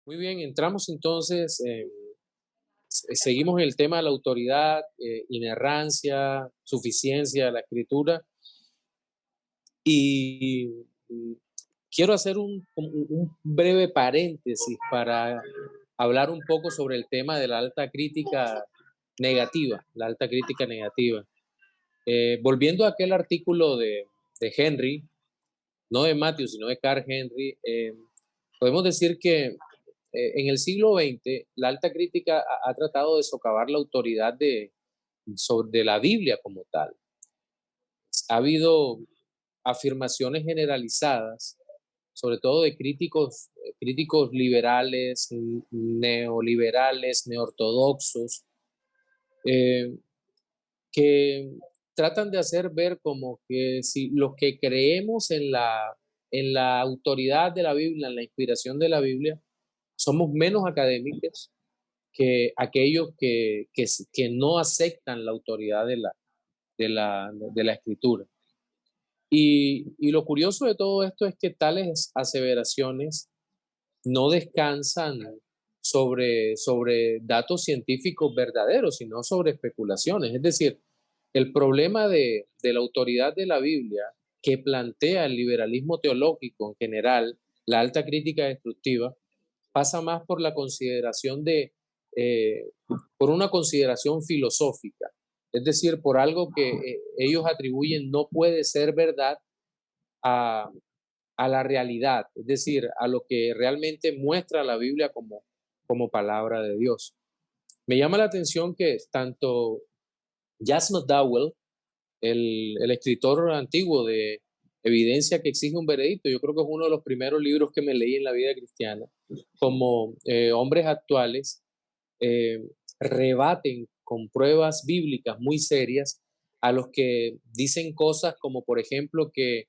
Muy bien, entramos entonces, seguimos en el tema de la autoridad, inerrancia, suficiencia de la escritura y mm, quiero hacer un breve paréntesis para hablar un poco sobre el tema de la alta crítica negativa, la alta crítica negativa. Volviendo a aquel artículo de Henry, no de Matthew, sino de Carl Henry, podemos decir que en el siglo XX, la alta crítica ha tratado de socavar la autoridad de la Biblia como tal. Ha habido afirmaciones generalizadas, sobre todo de críticos liberales, neoliberales, neortodoxos, eh, que tratan de hacer ver como que si los que creemos en la autoridad de la Biblia, en la inspiración de la Biblia, somos menos académicos que aquellos que no aceptan la autoridad de la escritura. Y lo curioso de todo esto es que tales aseveraciones no descansan sobre datos científicos verdaderos, sino sobre especulaciones. Es decir, el problema de la autoridad de la Biblia que plantea el liberalismo teológico en general, la alta crítica destructiva, pasa más por la consideración eh, por una consideración filosófica, es decir, por algo que ellos atribuyen no puede ser verdad a, a la realidad, es decir, a lo que realmente muestra la Biblia como palabra de Dios. Me llama la atención que tanto Jas McDowell, el escritor antiguo de Evidencia que exige un veredicto, yo creo que es uno de los primeros libros que me leí en la vida cristiana, como hombres actuales, eh, rebaten con pruebas bíblicas muy serias a los que dicen cosas como, por ejemplo, que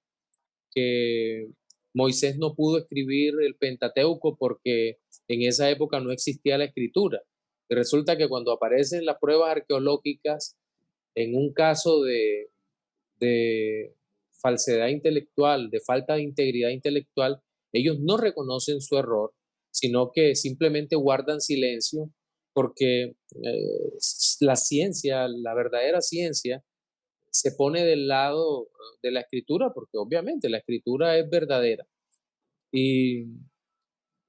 Moisés no pudo escribir el Pentateuco porque en esa época no existía la escritura. Y resulta que cuando aparecen las pruebas arqueológicas, en un caso de falsedad intelectual, de falta de integridad intelectual, ellos no reconocen su error, sino que simplemente guardan silencio porque la ciencia, la verdadera ciencia, se pone del lado de la escritura, porque obviamente la escritura es verdadera. Y,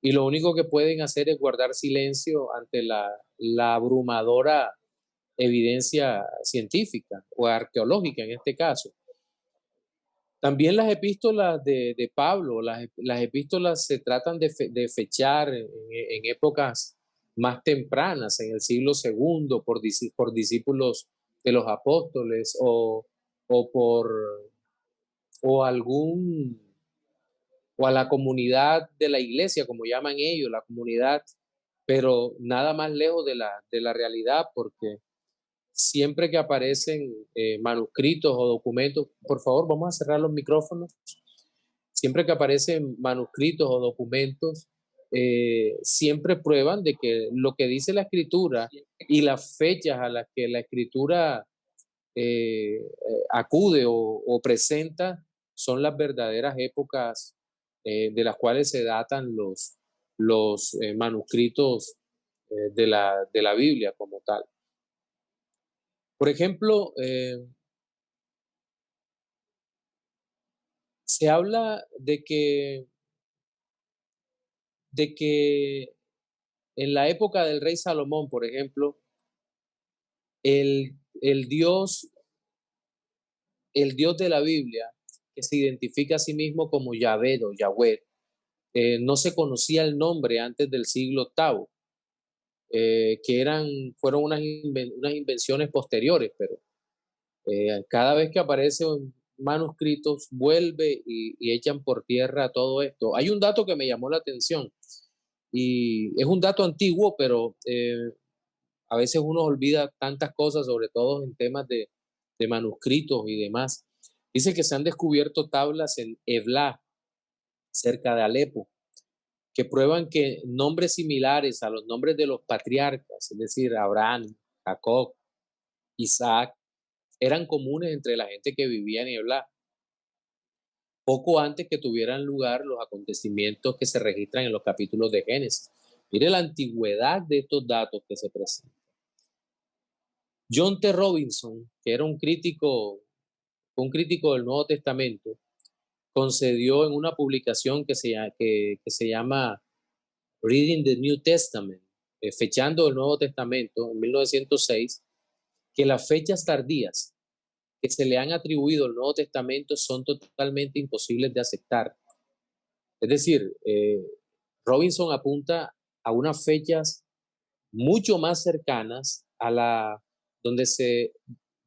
y lo único que pueden hacer es guardar silencio ante la abrumadora evidencia científica o arqueológica en este caso. También las epístolas de Pablo, las epístolas se tratan de fechar en épocas más tempranas, en el siglo segundo, por discípulos de los apóstoles o por o algún o a la comunidad de la iglesia, como llaman ellos, la comunidad, pero nada más lejos de la realidad, porque siempre que aparecen manuscritos o documentos, por favor, vamos a cerrar los micrófonos. Siempre que aparecen manuscritos o documentos, siempre prueban de que lo que dice la escritura y las fechas a las que la escritura acude o presenta son las verdaderas épocas de las cuales se datan los manuscritos de la Biblia como tal. Por ejemplo, se habla de que en la época del rey Salomón, por ejemplo, el Dios, el Dios de la Biblia, que se identifica a sí mismo como Yahvé o Yahweh, no se conocía el nombre antes del siglo octavo, fueron unas invenciones posteriores, pero cada vez que aparecen manuscritos vuelve y echan por tierra todo esto. Hay un dato que me llamó la atención y es un dato antiguo, pero a veces uno olvida tantas cosas, sobre todo en temas de manuscritos y demás. Dice que se han descubierto tablas en Ebla, cerca de Alepo, que prueban que nombres similares a los nombres de los patriarcas, es decir, Abraham, Jacob, Isaac, eran comunes entre la gente que vivía en Ebla, poco antes que tuvieran lugar los acontecimientos que se registran en los capítulos de Génesis. Mire la antigüedad de estos datos que se presentan. John T. Robinson, que era un crítico del Nuevo Testamento, concedió en una publicación que se llama Reading the New Testament, fechando el Nuevo Testamento en 1906, que las fechas tardías que se le han atribuido al Nuevo Testamento son totalmente imposibles de aceptar. Es decir, Robinson apunta a unas fechas mucho más cercanas a la donde se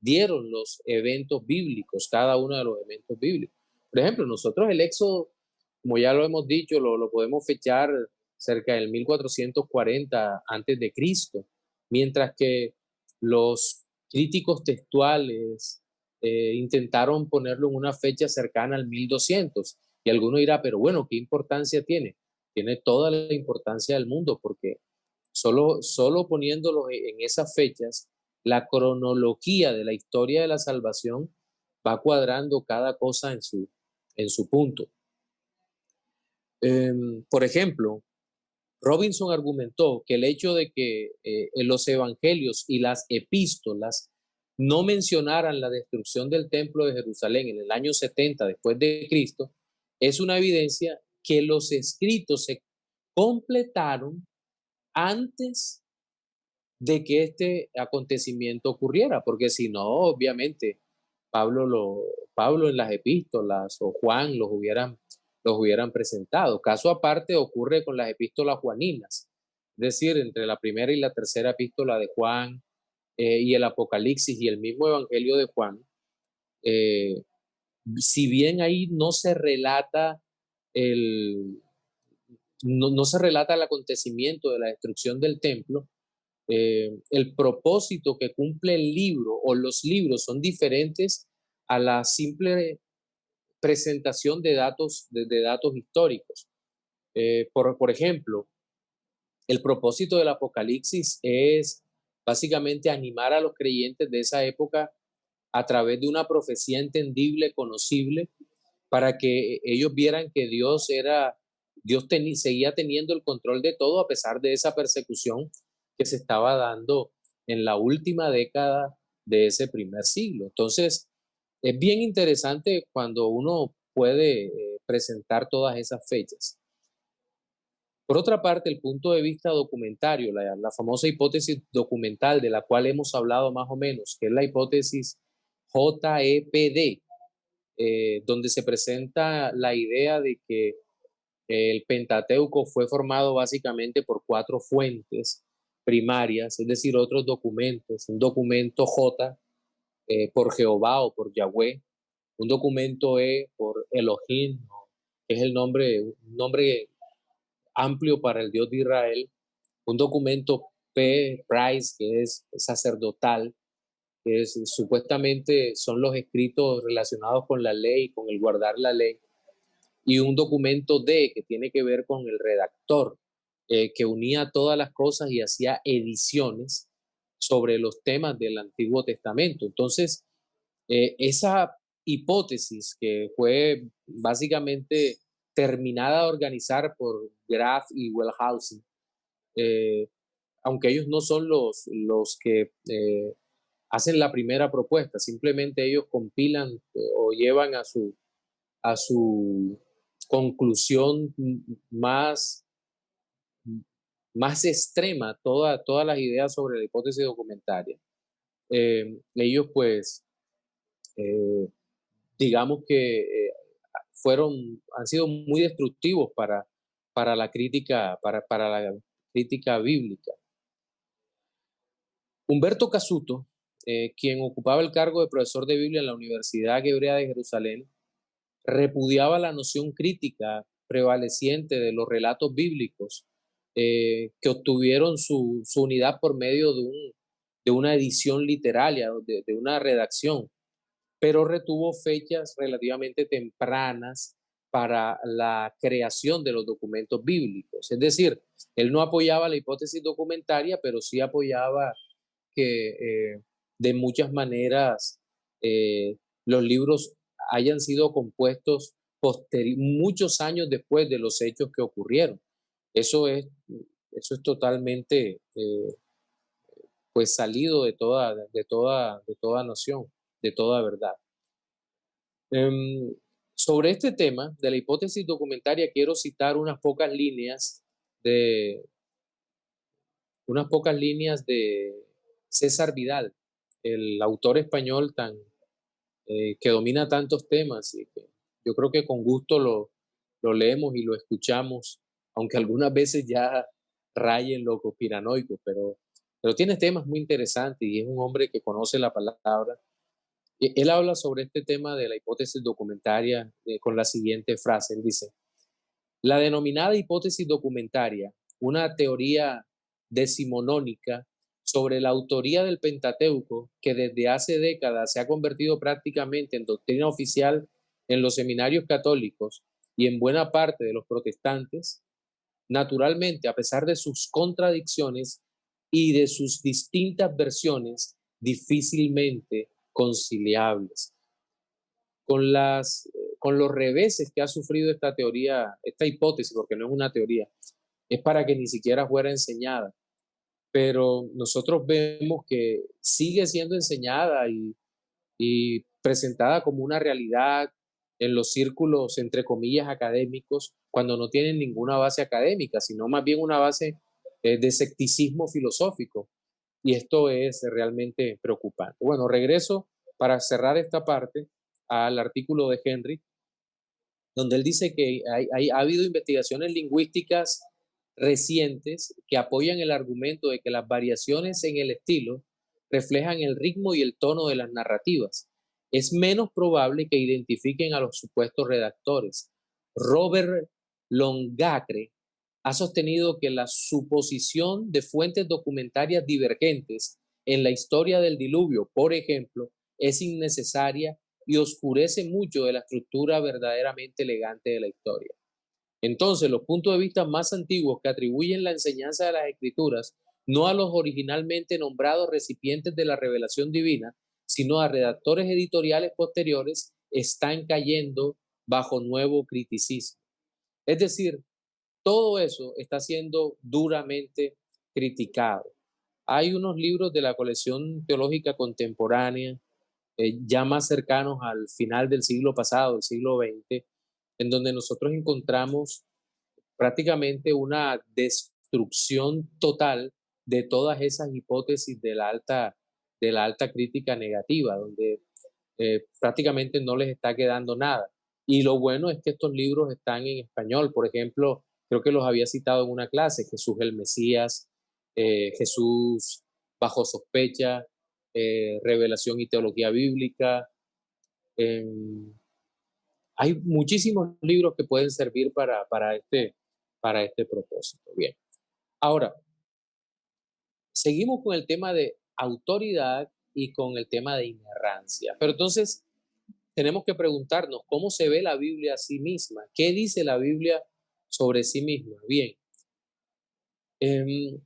dieron los eventos bíblicos, cada uno de los eventos bíblicos. Por ejemplo, nosotros el Éxodo, como ya lo hemos dicho, lo podemos fechar cerca del 1440 antes de Cristo, mientras que los críticos textuales intentaron ponerlo en una fecha cercana al 1200. Y alguno dirá, pero bueno, ¿qué importancia tiene? Tiene toda la importancia del mundo, porque solo poniéndolo en esas fechas, la cronología de la historia de la salvación va cuadrando cada cosa en su punto. Por ejemplo, Robinson argumentó que el hecho de que en los evangelios y las epístolas no mencionaran la destrucción del templo de Jerusalén en el año 70 después de Cristo es una evidencia que los escritos se completaron antes de que este acontecimiento ocurriera, porque si no, obviamente, Pablo en las epístolas o Juan los hubieran presentado. Caso aparte ocurre con las epístolas juaninas, es decir, entre la primera y la tercera epístola de Juan y el Apocalipsis y el mismo Evangelio de Juan, eh, si bien ahí no se relata el acontecimiento de la destrucción del templo, el propósito que cumple el libro o los libros son diferentes a la simple presentación de datos históricos. Por ejemplo, el propósito del Apocalipsis es básicamente animar a los creyentes de esa época a través de una profecía entendible, conocible, para que ellos vieran que seguía teniendo el control de todo a pesar de esa persecución que se estaba dando en la última década de ese primer siglo. Entonces, es bien interesante cuando uno puede presentar todas esas fechas. Por otra parte, el punto de vista documentario, la famosa hipótesis documental de la cual hemos hablado más o menos, que es la hipótesis JEPD, donde se presenta la idea de que el Pentateuco fue formado básicamente por 4 fuentes primarias, es decir, otros documentos, un documento J por Jehová o por Yahweh, un documento E por Elohim, que es un nombre amplio para el Dios de Israel, un documento P, Price, que es sacerdotal, que supuestamente son los escritos relacionados con la ley, con el guardar la ley, y un documento D, que tiene que ver con el redactor, que unía todas las cosas y hacía ediciones sobre los temas del Antiguo Testamento. Entonces, esa hipótesis que fue básicamente terminada de organizar por Graf y Wellhausen, eh, aunque ellos no son los que hacen la primera propuesta, simplemente ellos compilan o llevan a su conclusión más extrema todas las ideas sobre la hipótesis documentaria. Ellos pues, eh, digamos que han sido muy destructivos para la crítica bíblica. Humberto Casuto, quien ocupaba el cargo de profesor de Biblia en la Universidad Hebrea de Jerusalén, repudiaba la noción crítica prevaleciente de los relatos bíblicos que obtuvieron su unidad por medio de una edición literaria, de una redacción, pero retuvo fechas relativamente tempranas para la creación de los documentos bíblicos. Es decir, él no apoyaba la hipótesis documentaria, pero sí apoyaba que de muchas maneras los libros hayan sido compuestos muchos años después de los hechos que ocurrieron. Eso es eso es totalmente pues salido de toda noción, de toda verdad. Em, Sobre este tema de la hipótesis documentaria quiero citar de, unas pocas líneas de César Vidal, el autor español que domina tantos temas y que yo creo que con gusto lo leemos y lo escuchamos, aunque algunas veces ya rayen lo conspiranoico, pero tiene temas muy interesantes y es un hombre que conoce la palabra. Él habla sobre este tema de la hipótesis documentaria con la siguiente frase. Él dice, la denominada hipótesis documentaria, una teoría decimonónica sobre la autoría del Pentateuco, que desde hace décadas se ha convertido prácticamente en doctrina oficial en los seminarios católicos y en buena parte de los protestantes, naturalmente, a pesar de sus contradicciones y de sus distintas versiones, difícilmente conciliables con los reveses que ha sufrido esta teoría, esta hipótesis, porque no es una teoría, es para que ni siquiera fuera enseñada. Pero nosotros vemos que sigue siendo enseñada y presentada como una realidad en los círculos, entre comillas, académicos, cuando no tienen ninguna base académica, sino más bien una base de escepticismo filosófico. Y esto es realmente preocupante. Bueno, regreso para cerrar esta parte al artículo de Henry, donde él dice que ha habido investigaciones lingüísticas recientes que apoyan el argumento de que las variaciones en el estilo reflejan el ritmo y el tono de las narrativas. Es menos probable que identifiquen a los supuestos redactores. Robert Longacre ha sostenido que la suposición de fuentes documentarias divergentes en la historia del diluvio, por ejemplo, es innecesaria y oscurece mucho de la estructura verdaderamente elegante de la historia. Entonces, los puntos de vista más antiguos que atribuyen la enseñanza de las escrituras no a los originalmente nombrados recipientes de la revelación divina, sino a redactores editoriales posteriores, están cayendo bajo nuevo criticismo. Es decir, todo eso está siendo duramente criticado. Hay unos libros de la colección teológica contemporánea ya más cercanos al final del siglo pasado, el siglo XX, en donde nosotros encontramos prácticamente una destrucción total de todas esas hipótesis de la alta crítica negativa, donde prácticamente no les está quedando nada. Y lo bueno es que estos libros están en español. Por ejemplo, creo que los había citado en una clase, Jesús el Mesías, Jesús bajo sospecha, Revelación y Teología Bíblica. Eh, Hay muchísimos libros que pueden servir para este propósito. Bien, ahora, seguimos con el tema de autoridad y con el tema de inerrancia. Pero entonces tenemos que preguntarnos cómo se ve la Biblia a sí misma. ¿Qué dice la Biblia sobre sí misma? Bien, eh,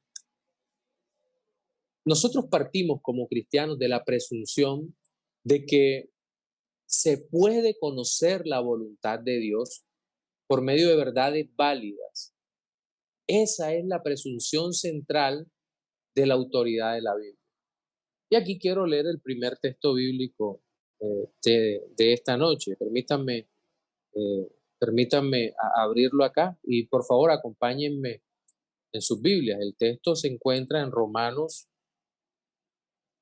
nosotros partimos como cristianos de la presunción de que se puede conocer la voluntad de Dios por medio de verdades válidas. Esa es la presunción central de la autoridad de la Biblia. Y aquí quiero leer el primer texto bíblico de esta noche. Eh, permítanme abrirlo acá y por favor acompáñenme en sus Biblias. El texto se encuentra en Romanos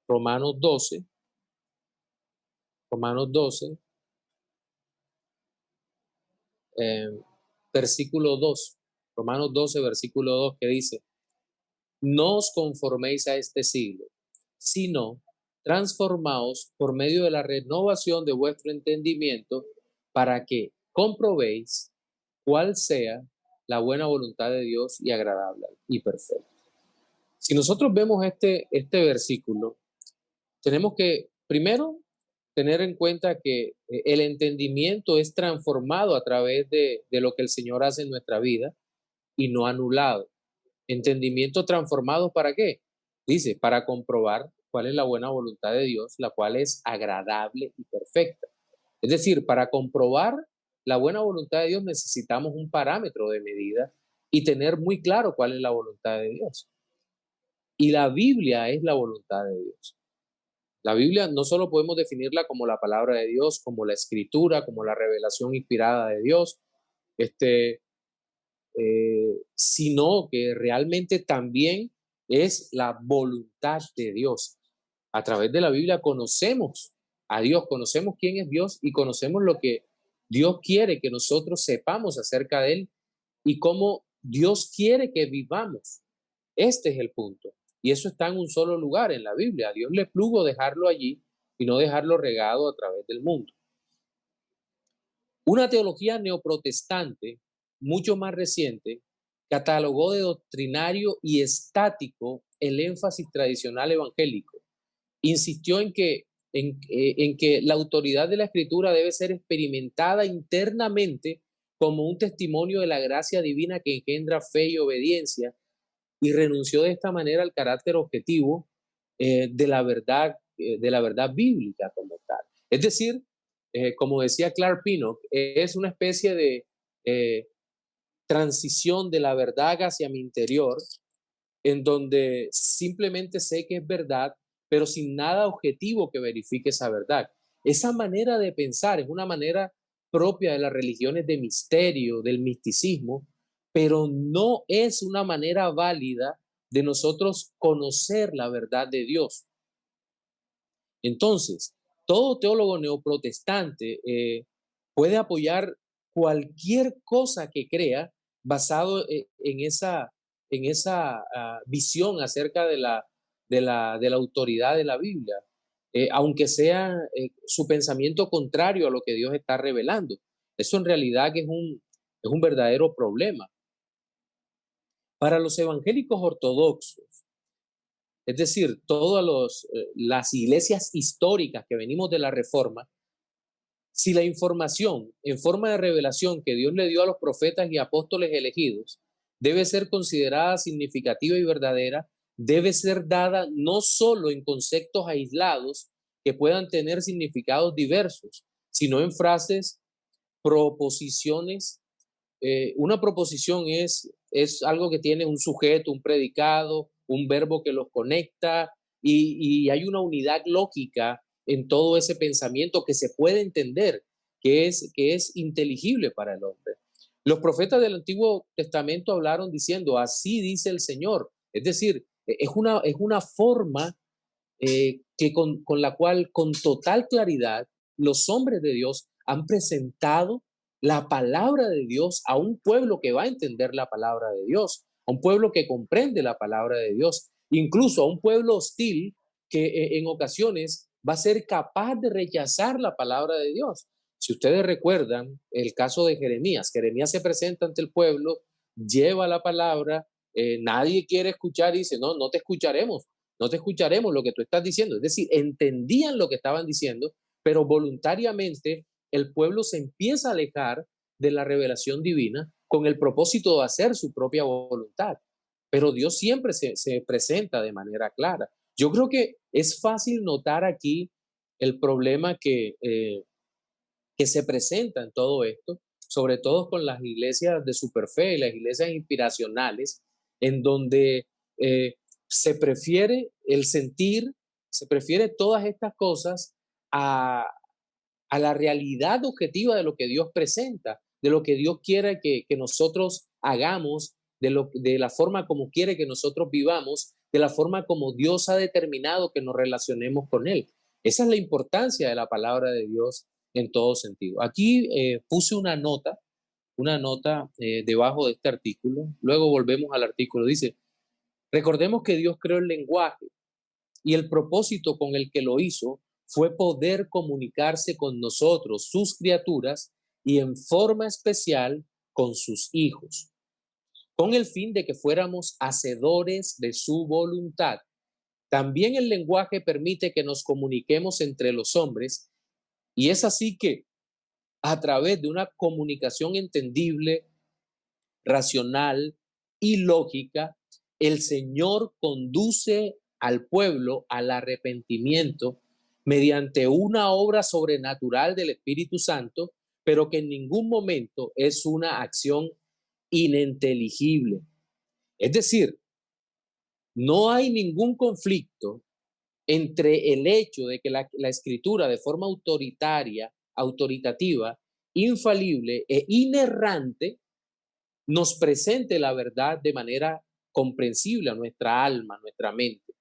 12, Romanos 12, eh, versículo 2. Romanos 12, versículo 2, que dice, no os conforméis a este siglo, sino transformaos por medio de la renovación de vuestro entendimiento para que comprobéis cuál sea la buena voluntad de Dios y agradable y perfecta. Si nosotros vemos este versículo, tenemos que primero tener en cuenta que el entendimiento es transformado a través de lo que el Señor hace en nuestra vida y no anulado. Entendimiento transformado ¿para qué? Dice, para comprobar cuál es la buena voluntad de Dios, la cual es agradable y perfecta. Es decir, para comprobar la buena voluntad de Dios necesitamos un parámetro de medida y tener muy claro cuál es la voluntad de Dios. Y la Biblia es la voluntad de Dios. La Biblia no solo podemos definirla como la palabra de Dios, como la escritura, como la revelación inspirada de Dios, este, sino que realmente también es la voluntad de Dios. A través de la Biblia conocemos a Dios, conocemos quién es Dios y conocemos lo que Dios quiere que nosotros sepamos acerca de Él y cómo Dios quiere que vivamos. Este es el punto. Y eso está en un solo lugar, en la Biblia. A Dios le plugo dejarlo allí y no dejarlo regado a través del mundo. Una teología neoprotestante, mucho más reciente, catalogó de doctrinario y estático el énfasis tradicional evangélico. Insistió en que la autoridad de la escritura debe ser experimentada internamente como un testimonio de la gracia divina que engendra fe y obediencia, y renunció de esta manera al carácter objetivo de la verdad bíblica como tal. Es decir, como decía Clark Pinnock, es una especie de eh, transición de la verdad hacia mi interior, en donde simplemente sé que es verdad, pero sin nada objetivo que verifique esa verdad. Esa manera de pensar es una manera propia de las religiones de misterio, del misticismo, pero no es una manera válida de nosotros conocer la verdad de Dios. Entonces, todo teólogo neoprotestante puede apoyar cualquier cosa que crea basado en esa visión acerca de la autoridad de la Biblia, aunque sea su pensamiento contrario a lo que Dios está revelando. Eso en realidad que es un verdadero problema. Para los evangélicos ortodoxos, es decir, todas las iglesias históricas que venimos de la Reforma, si la información en forma de revelación que Dios le dio a los profetas y apóstoles elegidos debe ser considerada significativa y verdadera, debe ser dada no solo en conceptos aislados que puedan tener significados diversos, sino en frases, proposiciones. Una proposición es algo que tiene un sujeto, un predicado, un verbo que los conecta y hay una unidad lógica en todo ese pensamiento que se puede entender, que es inteligible para el hombre. Los profetas del Antiguo Testamento hablaron diciendo, así dice el Señor. Es decir, es una forma con la cual con total claridad los hombres de Dios han presentado la palabra de Dios a un pueblo que va a entender la palabra de Dios, a un pueblo que comprende la palabra de Dios, incluso a un pueblo hostil que en ocasiones va a ser capaz de rechazar la palabra de Dios. Si ustedes recuerdan el caso de Jeremías, Jeremías se presenta ante el pueblo, lleva la palabra, nadie quiere escuchar y dice, no, no te escucharemos, no te escucharemos lo que tú estás diciendo. Es decir, entendían lo que estaban diciendo, pero voluntariamente el pueblo se empieza a alejar de la revelación divina con el propósito de hacer su propia voluntad. Pero Dios siempre se presenta de manera clara. Yo creo que es fácil notar aquí el problema que se presenta en todo esto, sobre todo con las iglesias de superfe y las iglesias inspiracionales, en donde eh, se prefiere el sentir, se prefiere todas estas cosas a, a la realidad objetiva de lo que Dios presenta, de lo que Dios quiere que nosotros hagamos, de la forma como quiere que nosotros vivamos, de la forma como Dios ha determinado que nos relacionemos con Él. Esa es la importancia de la palabra de Dios en todo sentido. Aquí puse una nota debajo de este artículo, luego volvemos al artículo, dice, recordemos que Dios creó el lenguaje y el propósito con el que lo hizo fue poder comunicarse con nosotros, sus criaturas, y en forma especial con sus hijos, con el fin de que fuéramos hacedores de su voluntad. También el lenguaje permite que nos comuniquemos entre los hombres, y es así que a través de una comunicación entendible, racional y lógica, el Señor conduce al pueblo al arrepentimiento mediante una obra sobrenatural del Espíritu Santo, pero que en ningún momento es una acción ininteligible. Es decir, no hay ningún conflicto entre el hecho de que la escritura de forma autoritativa, infalible e inerrante nos presente la verdad de manera comprensible a nuestra alma, a nuestra mente,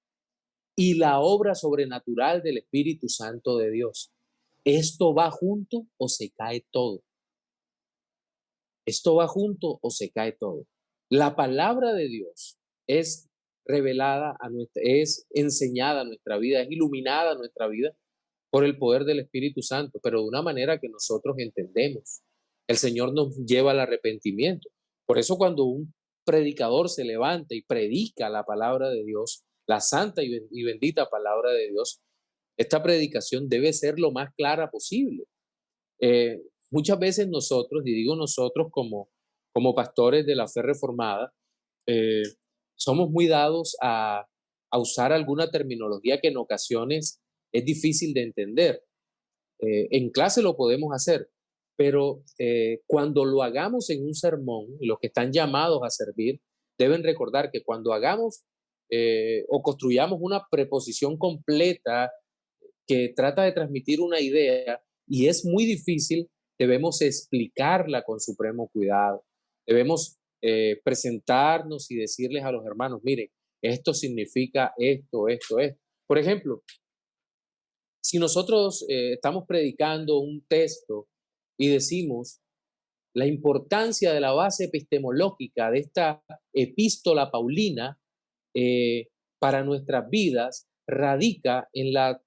y la obra sobrenatural del Espíritu Santo de Dios. ¿Esto va junto o se cae todo? Esto va junto o se cae todo. La palabra de Dios es revelada es enseñada a nuestra vida, es iluminada a nuestra vida por el poder del Espíritu Santo, pero de una manera que nosotros entendemos. El Señor nos lleva al arrepentimiento. Por eso cuando un predicador se levanta y predica la palabra de Dios, la santa y bendita palabra de Dios, esta predicación debe ser lo más clara posible. Muchas veces nosotros, y digo nosotros como pastores de la fe reformada, eh, somos muy dados a usar alguna terminología que en ocasiones es difícil de entender. En clase lo podemos hacer, pero cuando lo hagamos en un sermón, los que están llamados a servir deben recordar que cuando hagamos o construyamos una preposición completa que trata de transmitir una idea y es muy difícil, debemos explicarla con supremo cuidado. Debemos presentarnos y decirles a los hermanos, miren, esto significa esto, esto, esto. Por ejemplo, si nosotros estamos predicando un texto y decimos la importancia de la base epistemológica de esta epístola paulina para nuestras vidas radica en la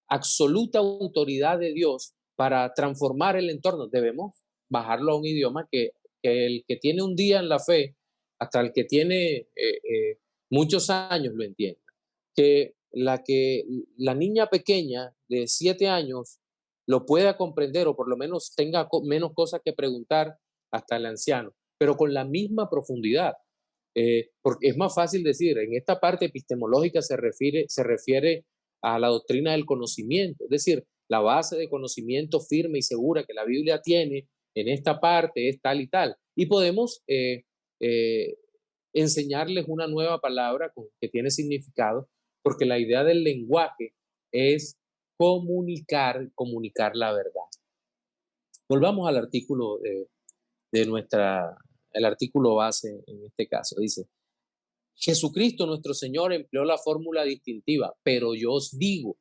absoluta autoridad de Dios para transformar el entorno, debemos bajarlo a un idioma que el que tiene un día en la fe, hasta el que tiene muchos años lo entienda. Que la niña pequeña de 7 años lo pueda comprender o por lo menos tenga menos cosas que preguntar hasta el anciano, pero con la misma profundidad. Porque es más fácil decir, en esta parte epistemológica se refiere a la doctrina del conocimiento, es decir, la base de conocimiento firme y segura que la Biblia tiene en esta parte es tal y tal. Y podemos eh, enseñarles una nueva palabra que tiene significado, porque la idea del lenguaje es comunicar la verdad. Volvamos al artículo el artículo base en este caso. Dice, Jesucristo nuestro Señor empleó la fórmula distintiva, pero yo os digo,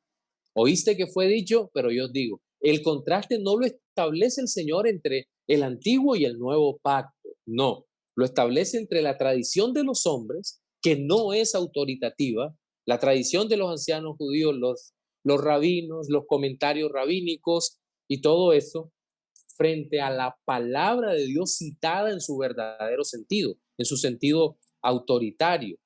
oíste que fue dicho, pero yo os digo, el contraste no lo establece el Señor entre el antiguo y el nuevo pacto, no, lo establece entre la tradición de los hombres, que no es autoritativa, la tradición de los ancianos judíos, los rabinos, los comentarios rabínicos y todo eso, frente a la palabra de Dios citada en su verdadero sentido, en su sentido autoritario.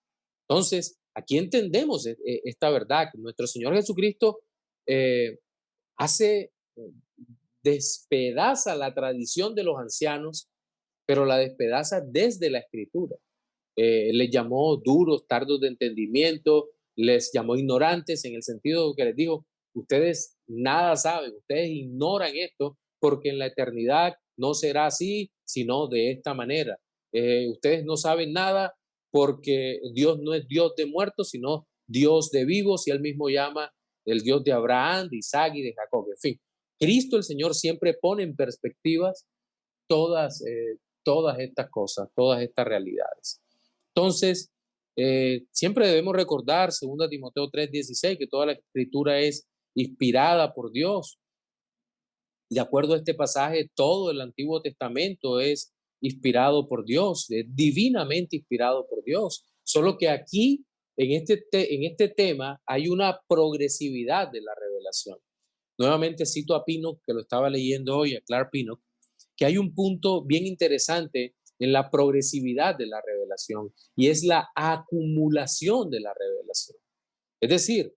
Entonces, aquí entendemos esta verdad, que nuestro Señor Jesucristo eh, hace, despedaza la tradición de los ancianos, pero la despedaza desde la escritura. Les llamó duros, tardos de entendimiento, les llamó ignorantes en el sentido que les dijo, ustedes nada saben, ustedes ignoran esto porque en la eternidad no será así, sino de esta manera. Ustedes no saben nada porque Dios no es Dios de muertos, sino Dios de vivos y él mismo llama el Dios de Abraham, de Isaac y de Jacob. En fin, Cristo el Señor siempre pone en perspectivas todas estas cosas, todas estas realidades. Entonces, siempre debemos recordar, 2 Timoteo 3:16, que toda la escritura es inspirada por Dios. De acuerdo a este pasaje, todo el Antiguo Testamento es inspirado por Dios, es divinamente inspirado por Dios. Solo que aquí, en este tema, hay una progresividad de la revelación. Nuevamente cito a Pinnock, que lo estaba leyendo hoy, a Clark Pinnock, que hay un punto bien interesante en la progresividad de la revelación y es la acumulación de la revelación. Es decir,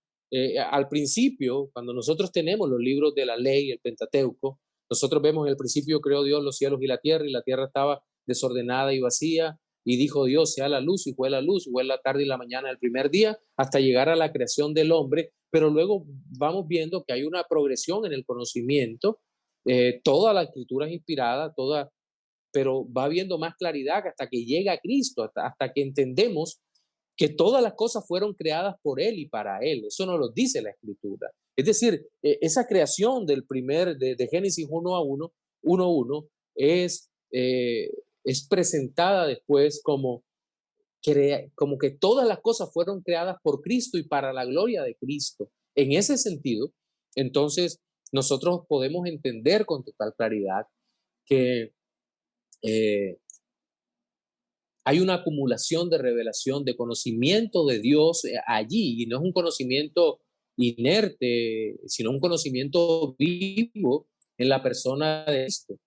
al principio, cuando nosotros tenemos los libros de la ley, el Pentateuco, nosotros vemos en el principio creó Dios los cielos y la tierra estaba desordenada y vacía, y dijo Dios, sea la luz, y fue la luz, y fue la tarde y la mañana del primer día, hasta llegar a la creación del hombre, pero luego vamos viendo que hay una progresión en el conocimiento, toda la escritura es inspirada, pero va habiendo más claridad hasta que llega Cristo, hasta que entendemos que todas las cosas fueron creadas por Él y para Él. Eso nos lo dice la Escritura. Es decir, esa creación de Génesis 1 a 1 es presentada después como que todas las cosas fueron creadas por Cristo y para la gloria de Cristo. En ese sentido, entonces, nosotros podemos entender con total claridad que eh, hay una acumulación de revelación, de conocimiento de Dios allí, y no es un conocimiento inerte, sino un conocimiento vivo en la persona de Cristo.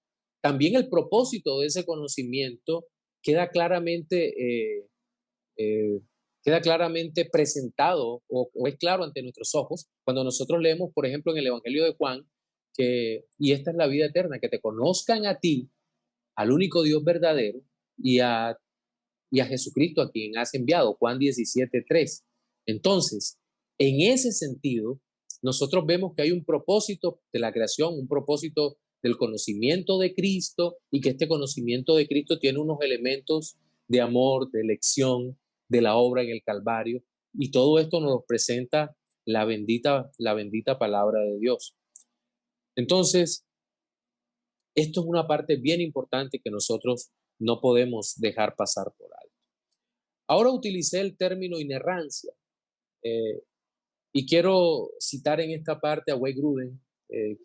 También el propósito de ese conocimiento queda claramente, eh, queda claramente presentado o es claro ante nuestros ojos cuando nosotros leemos, por ejemplo, en el Evangelio de Juan, y esta es la vida eterna, que te conozcan a ti, al único Dios verdadero, y a Jesucristo a quien has enviado, Juan 17:3. Entonces, en ese sentido, nosotros vemos que hay un propósito de la creación, un propósito del conocimiento de Cristo, y que este conocimiento de Cristo tiene unos elementos de amor, de elección, de la obra en el Calvario, y todo esto nos lo presenta la bendita palabra de Dios. Entonces, esto es una parte bien importante que nosotros no podemos dejar pasar por alto. Ahora utilicé el término inerrancia, eh, y quiero citar en esta parte a Wayne Grudem,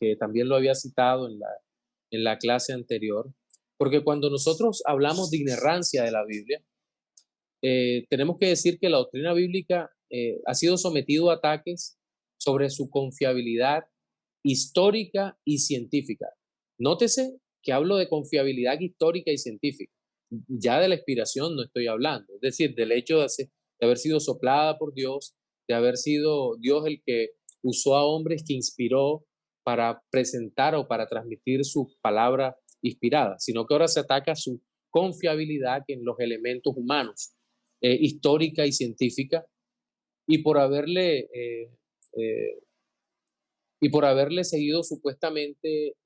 que también lo había citado en la clase anterior, porque cuando nosotros hablamos de inerrancia de la Biblia, tenemos que decir que la doctrina bíblica ha sido sometido a ataques sobre su confiabilidad histórica y científica. Nótese que hablo de confiabilidad histórica y científica. Ya de la inspiración no estoy hablando, es decir, del hecho de haber sido soplada por Dios, de haber sido Dios el que usó a hombres que inspiró para presentar o para transmitir su palabra inspirada, sino que ahora se ataca su confiabilidad en los elementos humanos, histórica y científica, y por haberle eh, y por haberle seguido supuestamente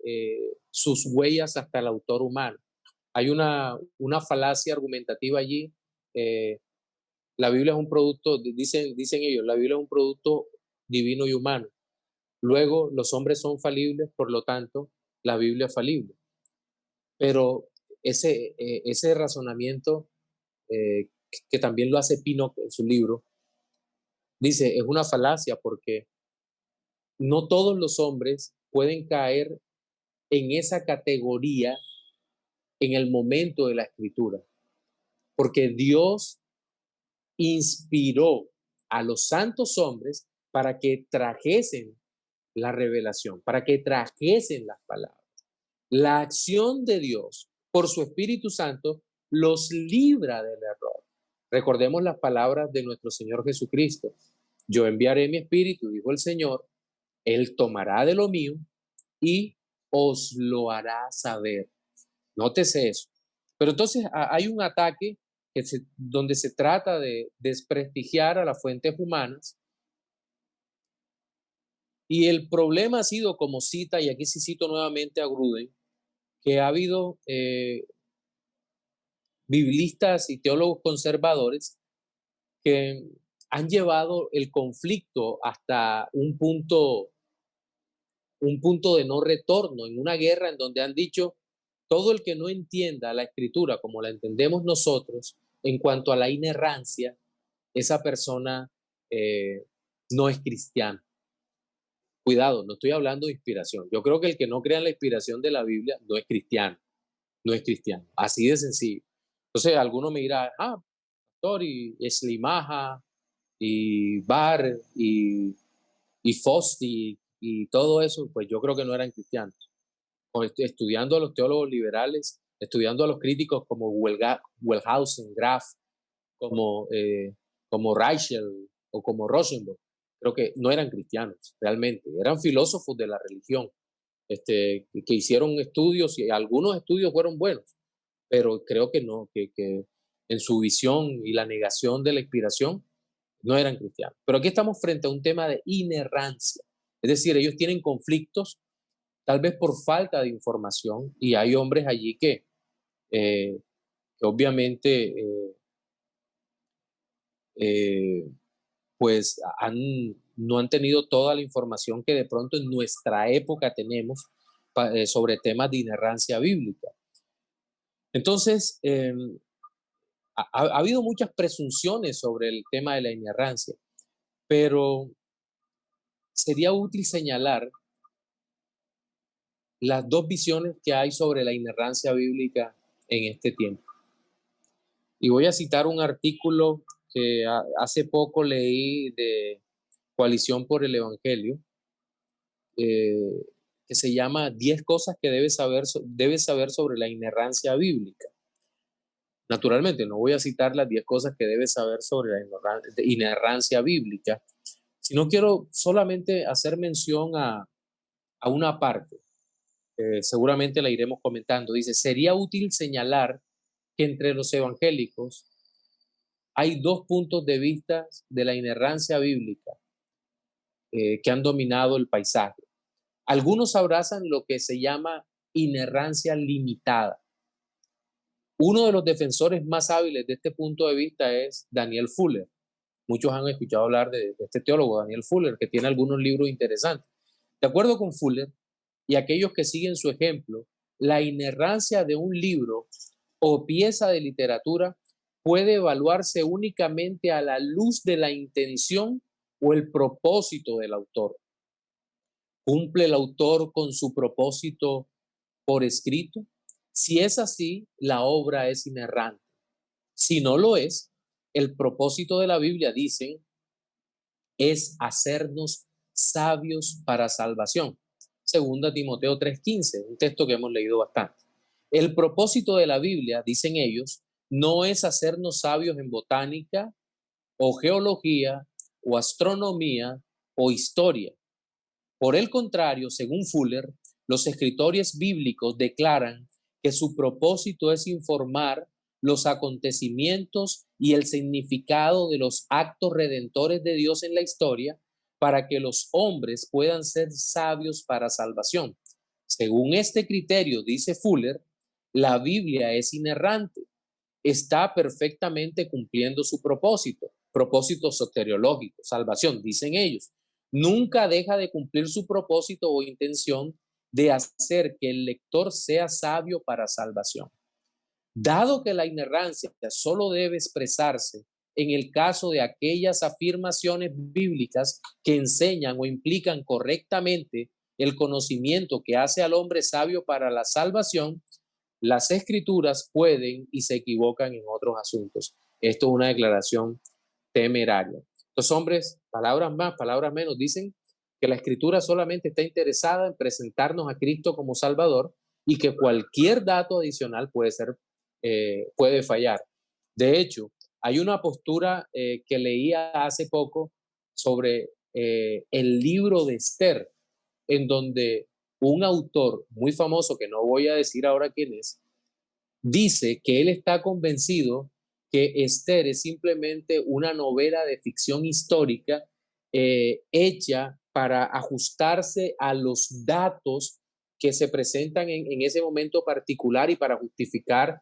sus huellas hasta el autor humano. Hay una falacia argumentativa allí. eh, la Biblia es un producto, dicen ellos, la Biblia es un producto divino y humano. Luego, los hombres son falibles, por lo tanto, la Biblia es falible. Pero ese razonamiento, que también lo hace Pinnock en su libro, dice, es una falacia porque no todos los hombres pueden caer en esa categoría en el momento de la escritura, porque Dios inspiró a los santos hombres para que trajesen la revelación, para que trajesen las palabras. La acción de Dios por su Espíritu Santo los libra del error. Recordemos las palabras de nuestro Señor Jesucristo. Yo enviaré mi Espíritu, dijo el Señor, Él tomará de lo mío y os lo hará saber. Nótese eso. Pero entonces hay un ataque donde se trata de desprestigiar a las fuentes humanas, y el problema ha sido, como cita, y aquí sí cito nuevamente a Grudem, que ha habido biblistas y teólogos conservadores que han llevado el conflicto hasta un punto de no retorno, en una guerra en donde han dicho, todo el que no entienda la escritura como la entendemos nosotros en cuanto a la inerrancia, esa persona no es cristiana. Cuidado, no estoy hablando de inspiración. Yo creo que el que no crea en la inspiración de la Biblia no es cristiano, no es cristiano. Así de sencillo. Entonces, alguno me dirá, pastor, y Slimaja, y Bar, y Fosti, y todo eso, pues yo creo que no eran cristianos. Estudiando a los teólogos liberales, estudiando a los críticos como Wellhausen, Graf, como Reichel o como Rosenberg, creo que no eran cristianos realmente, eran filósofos de la religión, que hicieron estudios, y algunos estudios fueron buenos, pero creo que no, que en su visión y la negación de la inspiración no eran cristianos. Pero aquí estamos frente a un tema de inerrancia, es decir, ellos tienen conflictos tal vez por falta de información, y hay hombres allí que eh, que obviamente eh, pues no han tenido toda la información que de pronto en nuestra época tenemos sobre temas de inerrancia bíblica. Entonces, ha habido muchas presunciones sobre el tema de la inerrancia, pero sería útil señalar las dos visiones que hay sobre la inerrancia bíblica en este tiempo. Y voy a citar un artículo que hace poco leí de Coalición por el Evangelio, eh, que se llama 10 cosas que debes saber sobre la inerrancia bíblica. Naturalmente, no voy a citar las 10 cosas que debes saber sobre la inerrancia bíblica, sino quiero solamente hacer mención a una parte. Seguramente la iremos comentando. Dice, sería útil señalar que entre los evangélicos hay dos puntos de vista de la inerrancia bíblica que han dominado el paisaje. Algunos abrazan lo que se llama inerrancia limitada. Uno de los defensores más hábiles de este punto de vista es Daniel Fuller. Muchos han escuchado hablar de este teólogo, Daniel Fuller, que tiene algunos libros interesantes. De acuerdo con Fuller y aquellos que siguen su ejemplo, la inerrancia de un libro o pieza de literatura puede evaluarse únicamente a la luz de la intención o el propósito del autor. ¿Cumple el autor con su propósito por escrito? Si es así, la obra es inerrante. Si no lo es, el propósito de la Biblia, dicen, es hacernos sabios para salvación. Segunda Timoteo 3:15, un texto que hemos leído bastante. El propósito de la Biblia, dicen ellos, no es hacernos sabios en botánica o geología o astronomía o historia. Por el contrario, según Fuller, los escritores bíblicos declaran que su propósito es informar los acontecimientos y el significado de los actos redentores de Dios en la historia para que los hombres puedan ser sabios para salvación. Según este criterio, dice Fuller, la Biblia es inerrante, está perfectamente cumpliendo su propósito soteriológico, salvación, dicen ellos. Nunca deja de cumplir su propósito o intención de hacer que el lector sea sabio para salvación. Dado que la inerrancia solo debe expresarse en el caso de aquellas afirmaciones bíblicas que enseñan o implican correctamente el conocimiento que hace al hombre sabio para la salvación, las escrituras pueden y se equivocan en otros asuntos. Esto es una declaración temeraria. Los hombres, palabras más, palabras menos, dicen que la escritura solamente está interesada en presentarnos a Cristo como Salvador y que cualquier dato adicional puede fallar. De hecho, hay una postura que leía hace poco sobre el libro de Esther, en donde un autor muy famoso, que no voy a decir ahora quién es, dice que él está convencido que Esther es simplemente una novela de ficción histórica hecha para ajustarse a los datos que se presentan en ese momento particular y para justificar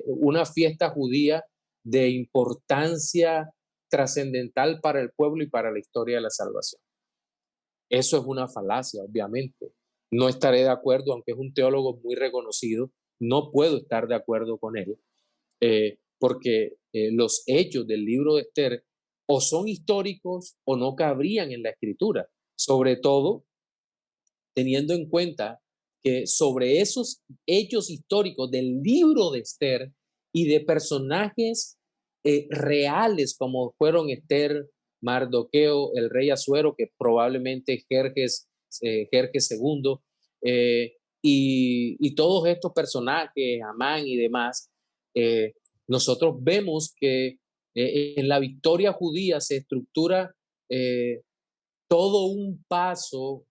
una fiesta judía de importancia trascendental para el pueblo y para la historia de la salvación. Eso es una falacia, obviamente. No estaré de acuerdo, aunque es un teólogo muy reconocido, no puedo estar de acuerdo con él, porque los hechos del libro de Esther o son históricos o no cabrían en la escritura, sobre todo teniendo en cuenta que sobre esos hechos históricos del libro de Esther y de personajes reales como fueron Esther, Mardoqueo, el rey Asuero, que probablemente Jerjes II, y todos estos personajes, Amán y demás, nosotros vemos que en la victoria judía se estructura todo un paso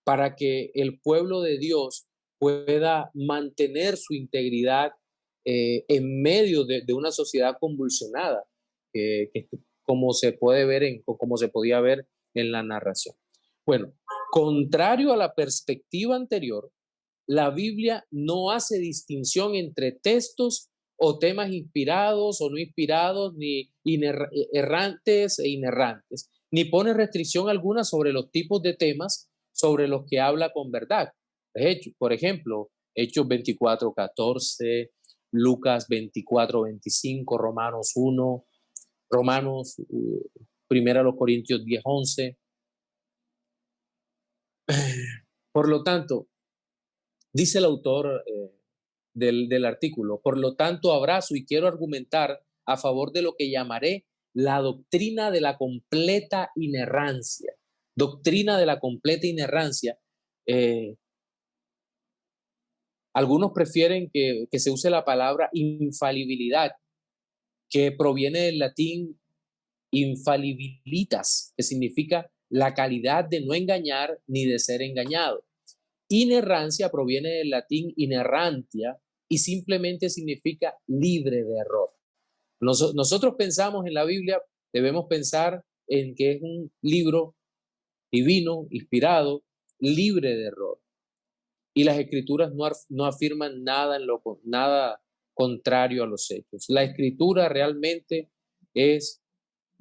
para que el pueblo de Dios pueda mantener su integridad en medio de una sociedad convulsionada, como se puede ver como se podía ver en la narración. Bueno, contrario a la perspectiva anterior, la Biblia no hace distinción entre textos o temas inspirados o no inspirados, ni errantes e inerrantes, ni pone restricción alguna sobre los tipos de temas sobre los que habla con verdad. Por ejemplo, Hechos 24:14, Lucas 24:25, Romanos 1, Romanos, 1 Corintios 10:11. Por lo tanto, dice el autor del artículo, por lo tanto abrazo y quiero argumentar a favor de lo que llamaré la doctrina de la completa inerrancia. Doctrina de la completa inerrancia. Algunos prefieren que se use la palabra infalibilidad, que proviene del latín infalibilitas, que significa la calidad de no engañar ni de ser engañado. Inerrancia proviene del latín inerrantia y simplemente significa libre de error. Nosotros pensamos en la Biblia, debemos pensar en que es un libro divino, inspirado, libre de error. Y las escrituras no afirman nada contrario a los hechos. La escritura realmente es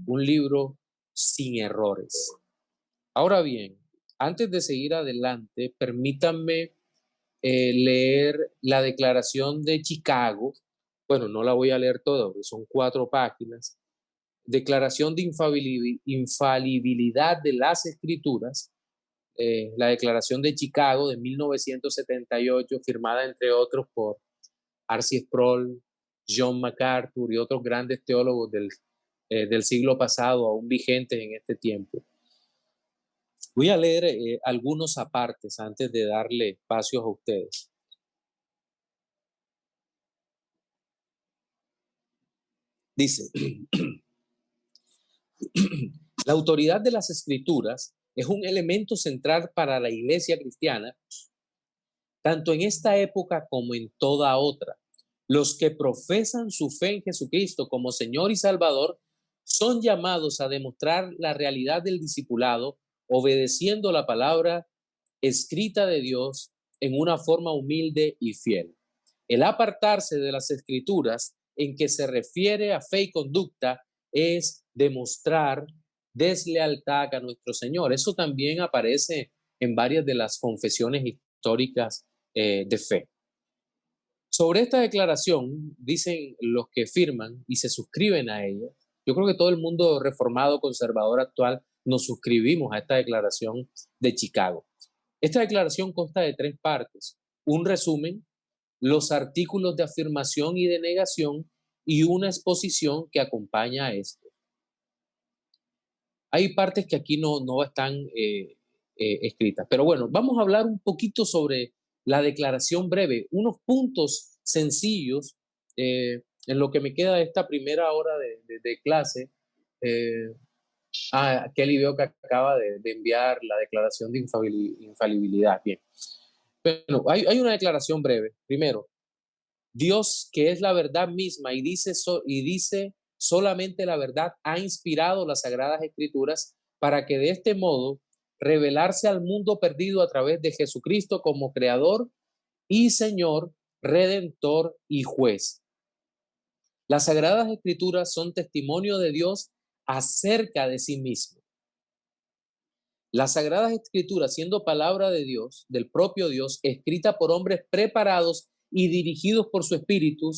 un libro sin errores. Ahora bien, antes de seguir adelante, permítanme leer la Declaración de Chicago. Bueno, no la voy a leer toda, porque son 4 páginas. Declaración de infalibilidad de las Escrituras, la Declaración de Chicago de 1978, firmada entre otros por R.C. Sproul, John MacArthur y otros grandes teólogos del siglo pasado, aún vigentes en este tiempo. Voy a leer algunos apartes antes de darle espacios a ustedes. Dice, la autoridad de las Escrituras es un elemento central para la Iglesia cristiana, tanto en esta época como en toda otra. Los que profesan su fe en Jesucristo como Señor y Salvador son llamados a demostrar la realidad del discipulado, obedeciendo la palabra escrita de Dios en una forma humilde y fiel. El apartarse de las Escrituras en que se refiere a fe y conducta es demostrar deslealtad a nuestro Señor. Eso también aparece en varias de las confesiones históricas de fe. Sobre esta declaración, dicen los que firman y se suscriben a ella. Yo creo que todo el mundo reformado, conservador actual, nos suscribimos a esta declaración de Chicago. Esta declaración consta de 3 partes: un resumen, los artículos de afirmación y de negación y una exposición que acompaña a esto. Hay partes que aquí no están escritas, pero bueno, vamos a hablar un poquito sobre la declaración breve, unos puntos sencillos en lo que me queda de esta primera hora de clase. Kelly, veo que acaba de enviar la declaración de infalibilidad. Bien. Bueno, hay una declaración breve. Primero, Dios, que es la verdad misma y dice solamente la verdad, ha inspirado las Sagradas Escrituras para que de este modo revelarse al mundo perdido a través de Jesucristo como Creador y Señor, Redentor y Juez. Las Sagradas Escrituras son testimonio de Dios acerca de sí mismo. Las Sagradas Escrituras, siendo palabra de Dios, del propio Dios, escrita por hombres preparados y dirigidos por su Espíritu,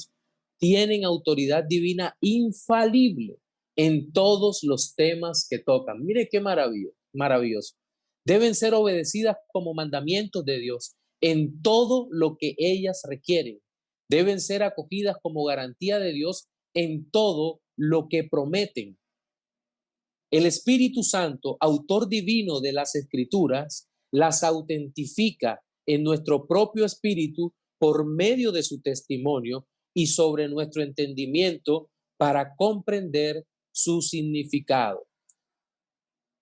tienen autoridad divina infalible en todos los temas que tocan. Mire qué maravilloso. Deben ser obedecidas como mandamientos de Dios en todo lo que ellas requieren. Deben ser acogidas como garantía de Dios en todo lo que prometen. El Espíritu Santo, autor divino de las Escrituras, las autentifica en nuestro propio espíritu por medio de su testimonio y sobre nuestro entendimiento para comprender su significado.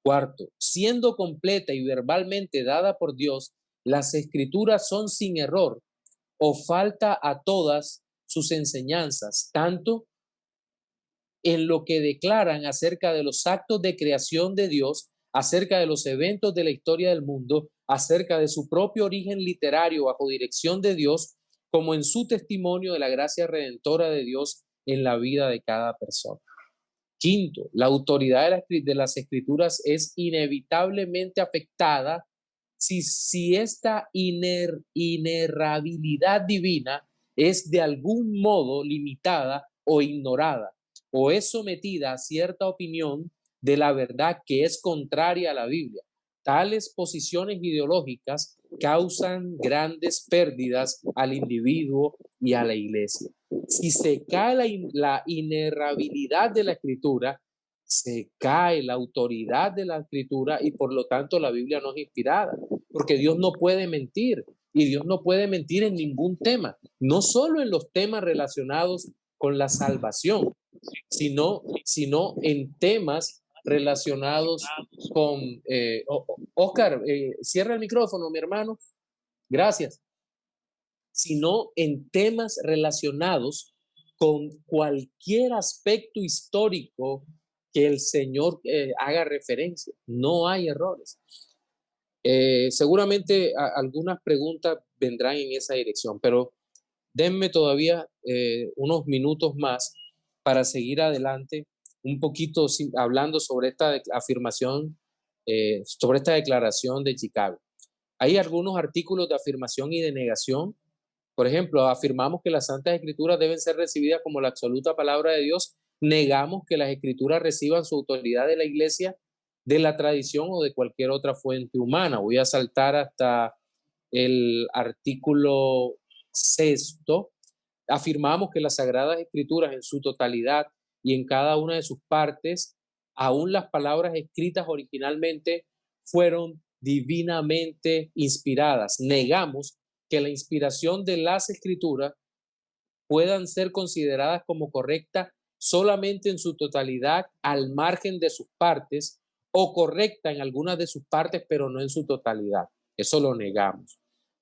Cuarto, siendo completa y verbalmente dada por Dios, las Escrituras son sin error o falta a todas sus enseñanzas, tanto en lo que declaran acerca de los actos de creación de Dios, acerca de los eventos de la historia del mundo, acerca de su propio origen literario bajo dirección de Dios, como en su testimonio de la gracia redentora de Dios en la vida de cada persona. Quinto, la autoridad de las escrituras es inevitablemente afectada si esta inerrabilidad divina es de algún modo limitada o ignorada, o es sometida a cierta opinión de la verdad que es contraria a la Biblia. Tales posiciones ideológicas causan grandes pérdidas al individuo y a la iglesia. Si se cae la inerrabilidad de la escritura, se cae la autoridad de la escritura y por lo tanto la Biblia no es inspirada, porque Dios no puede mentir y Dios no puede mentir en ningún tema, no solo en los temas relacionados con la salvación, sino en temas relacionados con... Oscar, cierra el micrófono, mi hermano. Gracias. Sino en temas relacionados con cualquier aspecto histórico que el Señor haga referencia. No hay errores. Seguramente algunas preguntas vendrán en esa dirección, pero denme todavía unos minutos más para seguir adelante un poquito hablando sobre esta afirmación, sobre esta declaración de Chicago. Hay algunos artículos de afirmación y de negación. Por ejemplo, afirmamos que las Santas Escrituras deben ser recibidas como la absoluta palabra de Dios. Negamos que las Escrituras reciban su autoridad de la Iglesia, de la tradición o de cualquier otra fuente humana. Voy a saltar hasta el artículo 6. Afirmamos que las Sagradas Escrituras en su totalidad y en cada una de sus partes, aún las palabras escritas originalmente, fueron divinamente inspiradas. Negamos que la inspiración de las Escrituras puedan ser consideradas como correctas solamente en su totalidad, al margen de sus partes, o correcta en algunas de sus partes, pero no en su totalidad. Eso lo negamos.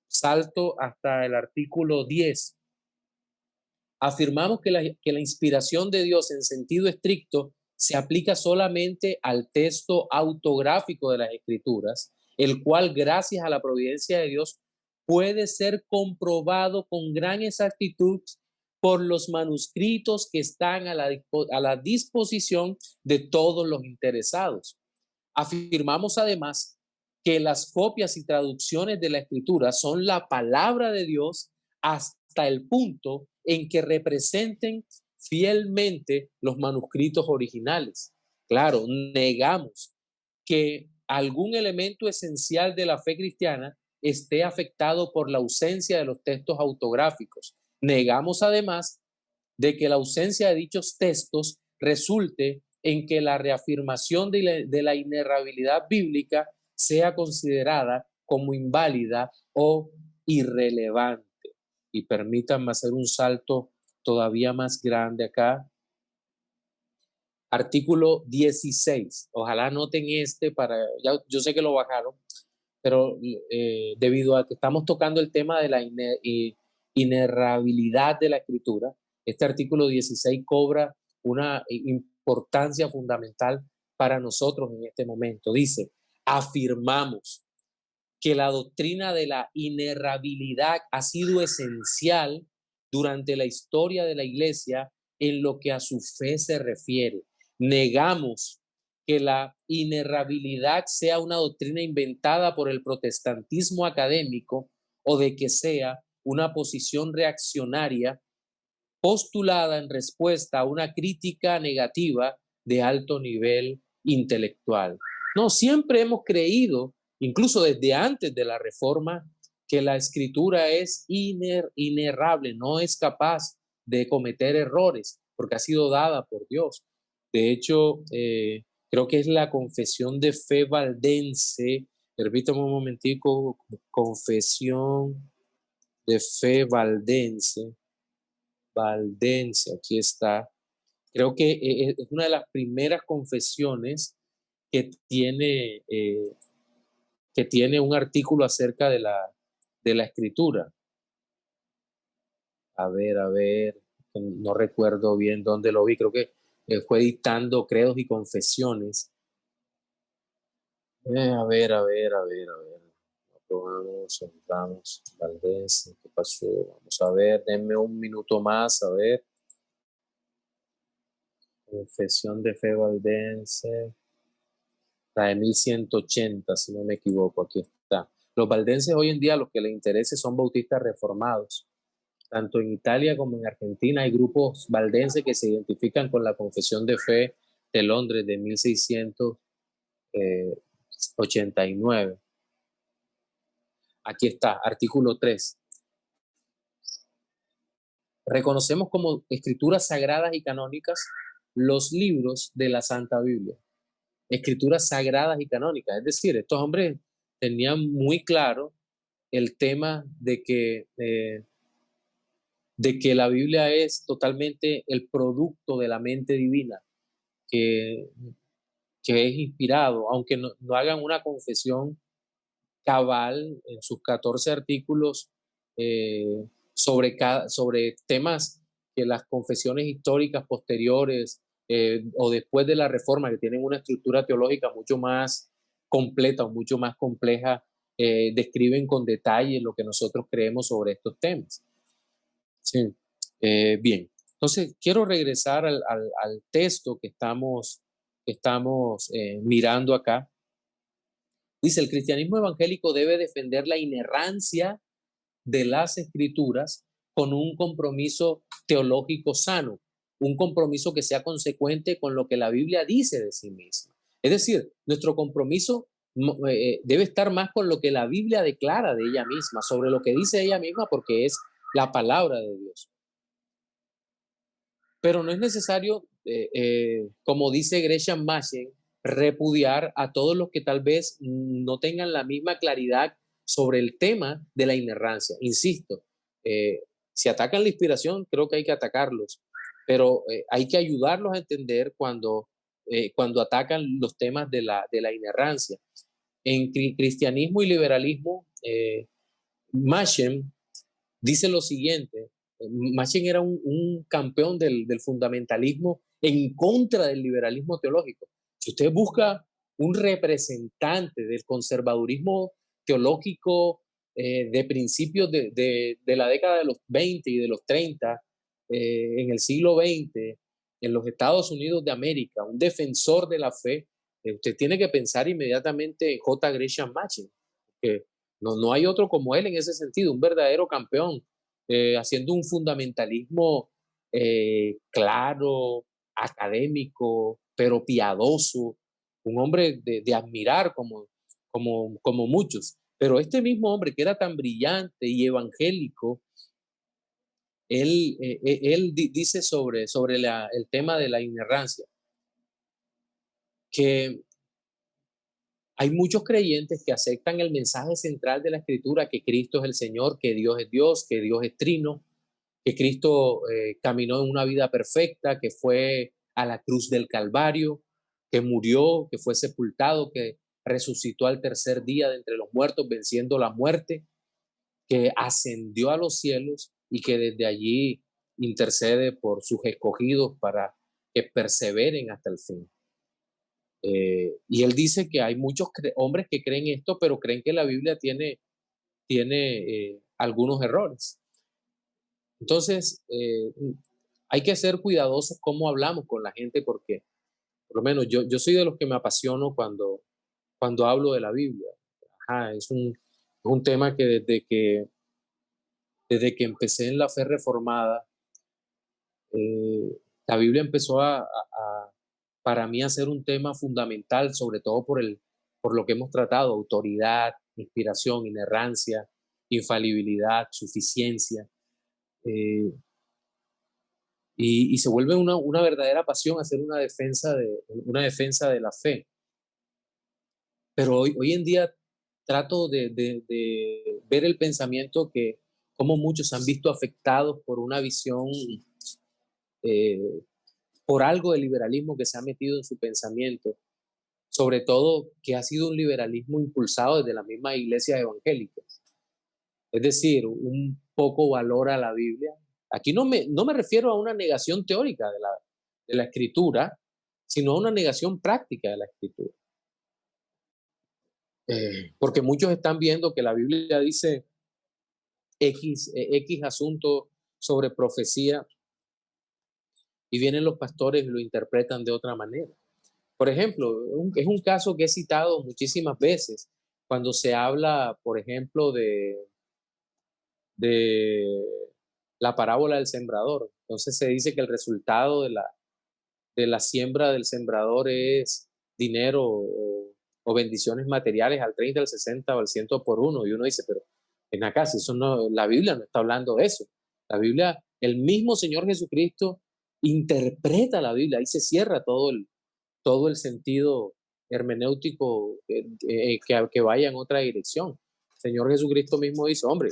Salto hasta el artículo 10. Afirmamos que la inspiración de Dios en sentido estricto se aplica solamente al texto autográfico de las Escrituras, el cual, gracias a la providencia de Dios, puede ser comprobado con gran exactitud por los manuscritos que están a la disposición de todos los interesados. Afirmamos además que las copias y traducciones de la Escritura son la palabra de Dios hasta el punto en que representen fielmente los manuscritos originales. Claro, negamos que algún elemento esencial de la fe cristiana esté afectado por la ausencia de los textos autográficos. Negamos además de que la ausencia de dichos textos resulte en que la reafirmación de la inerrabilidad bíblica sea considerada como inválida o irrelevante. Y permítanme hacer un salto todavía más grande acá. Artículo 16. Ojalá noten yo sé que lo bajaron, pero debido a que estamos tocando el tema de la inerrabilidad de la escritura, este artículo 16 cobra una importancia fundamental para nosotros en este momento. Dice, afirmamos que la doctrina de la inerrabilidad ha sido esencial durante la historia de la Iglesia en lo que a su fe se refiere. Negamos que la inerrabilidad sea una doctrina inventada por el protestantismo académico o de que sea una posición reaccionaria postulada en respuesta a una crítica negativa de alto nivel intelectual. No, siempre hemos creído, incluso desde antes de la Reforma, que la escritura es inerrable, no es capaz de cometer errores porque ha sido dada por Dios. De hecho, creo que es la Confesión de Fe Valdense. Permítame un momentico. Confesión de Fe Valdense. Valdense, aquí está. Creo que es una de las primeras confesiones que tiene un artículo acerca de la escritura. A ver, no recuerdo bien dónde lo vi, creo que fue dictando credos y confesiones. A ver. Aprobamos, entramos, Valdés, ¿qué pasó? Vamos a ver, denme un minuto más, a ver. Confesión de fe valdense, la de 1180, si no me equivoco, aquí está. Los valdenses hoy en día lo que les interesa son bautistas reformados. Tanto en Italia como en Argentina hay grupos valdenses que se identifican con la confesión de fe de Londres de 1689. Aquí está, artículo 3. Reconocemos como escrituras sagradas y canónicas los libros de la Santa Biblia. Escrituras sagradas y canónicas. Es decir, estos hombres tenían muy claro el tema de que la Biblia es totalmente el producto de la mente divina, que, que es inspirado, aunque no hagan una confesión cabal en sus 14 artículos sobre temas que las confesiones históricas posteriores o después de la Reforma, que tienen una estructura teológica mucho más completa o mucho más compleja, describen con detalle lo que nosotros creemos sobre estos temas. Sí. Bien, entonces quiero regresar al texto que estamos mirando acá. Dice, el cristianismo evangélico debe defender la inerrancia de las escrituras con un compromiso teológico sano, un compromiso que sea consecuente con lo que la Biblia dice de sí misma. Es decir, nuestro compromiso debe estar más con lo que la Biblia declara de ella misma, sobre lo que dice ella misma, porque es la palabra de Dios. Pero no es necesario, como dice Gresham Machen, repudiar a todos los que tal vez no tengan la misma claridad sobre el tema de la inerrancia. Insisto, si atacan la inspiración, creo que hay que atacarlos, pero hay que ayudarlos a entender cuando atacan los temas de la inerrancia. En cristianismo y liberalismo, Machen dice lo siguiente. Machen era un campeón del fundamentalismo en contra del liberalismo teológico. Si usted busca un representante del conservadurismo teológico de principios de la década de los 20 y de los 30, en el siglo XX, en los Estados Unidos de América, un defensor de la fe, usted tiene que pensar inmediatamente en J. Gresham Machen, que no hay otro como él en ese sentido, un verdadero campeón, haciendo un fundamentalismo claro, académico, pero piadoso, un hombre de admirar como muchos. Pero este mismo hombre que era tan brillante y evangélico, él dice sobre el tema de la inerrancia, que hay muchos creyentes que aceptan el mensaje central de la Escritura, que Cristo es el Señor, que Dios es Dios, que Dios es trino, que Cristo caminó en una vida perfecta, que fue a la cruz del Calvario, que murió, que fue sepultado, que resucitó al tercer día de entre los muertos, venciendo la muerte, que ascendió a los cielos y que desde allí intercede por sus escogidos para que perseveren hasta el fin. Y él dice que hay muchos hombres que creen esto, pero creen que la Biblia tiene algunos errores. Entonces, hay que ser cuidadosos cómo hablamos con la gente porque, por lo menos, yo soy de los que me apasiono cuando hablo de la Biblia. Ajá, es un tema que desde que empecé en la fe reformada, la Biblia empezó para mí a ser un tema fundamental, sobre todo por lo que hemos tratado: autoridad, inspiración, inerrancia, infalibilidad, suficiencia. Eh, y se vuelve una verdadera pasión hacer una defensa de la fe. Pero hoy en día trato de ver el pensamiento que, como muchos se han visto afectados por una visión, eh, por algo de liberalismo que se ha metido en su pensamiento, sobre todo que ha sido un liberalismo impulsado desde las mismas iglesias evangélicas. Es decir, un poco valor a la Biblia. Aquí no me refiero a una negación teórica de la escritura, sino a una negación práctica de la escritura. Porque muchos están viendo que la Biblia dice X asunto sobre profecía y vienen los pastores y lo interpretan de otra manera. Por ejemplo, es un caso que he citado muchísimas veces cuando se habla, por ejemplo, de la parábola del sembrador. Entonces se dice que el resultado de la siembra del sembrador es dinero o bendiciones materiales al 30, al 60 o al 100 por uno. Y uno dice, pero en acá, si eso no, la Biblia no está hablando de eso. La Biblia, el mismo Señor Jesucristo interpreta la Biblia, ahí se cierra todo el sentido hermenéutico que vaya en otra dirección. El Señor Jesucristo mismo dice, hombre,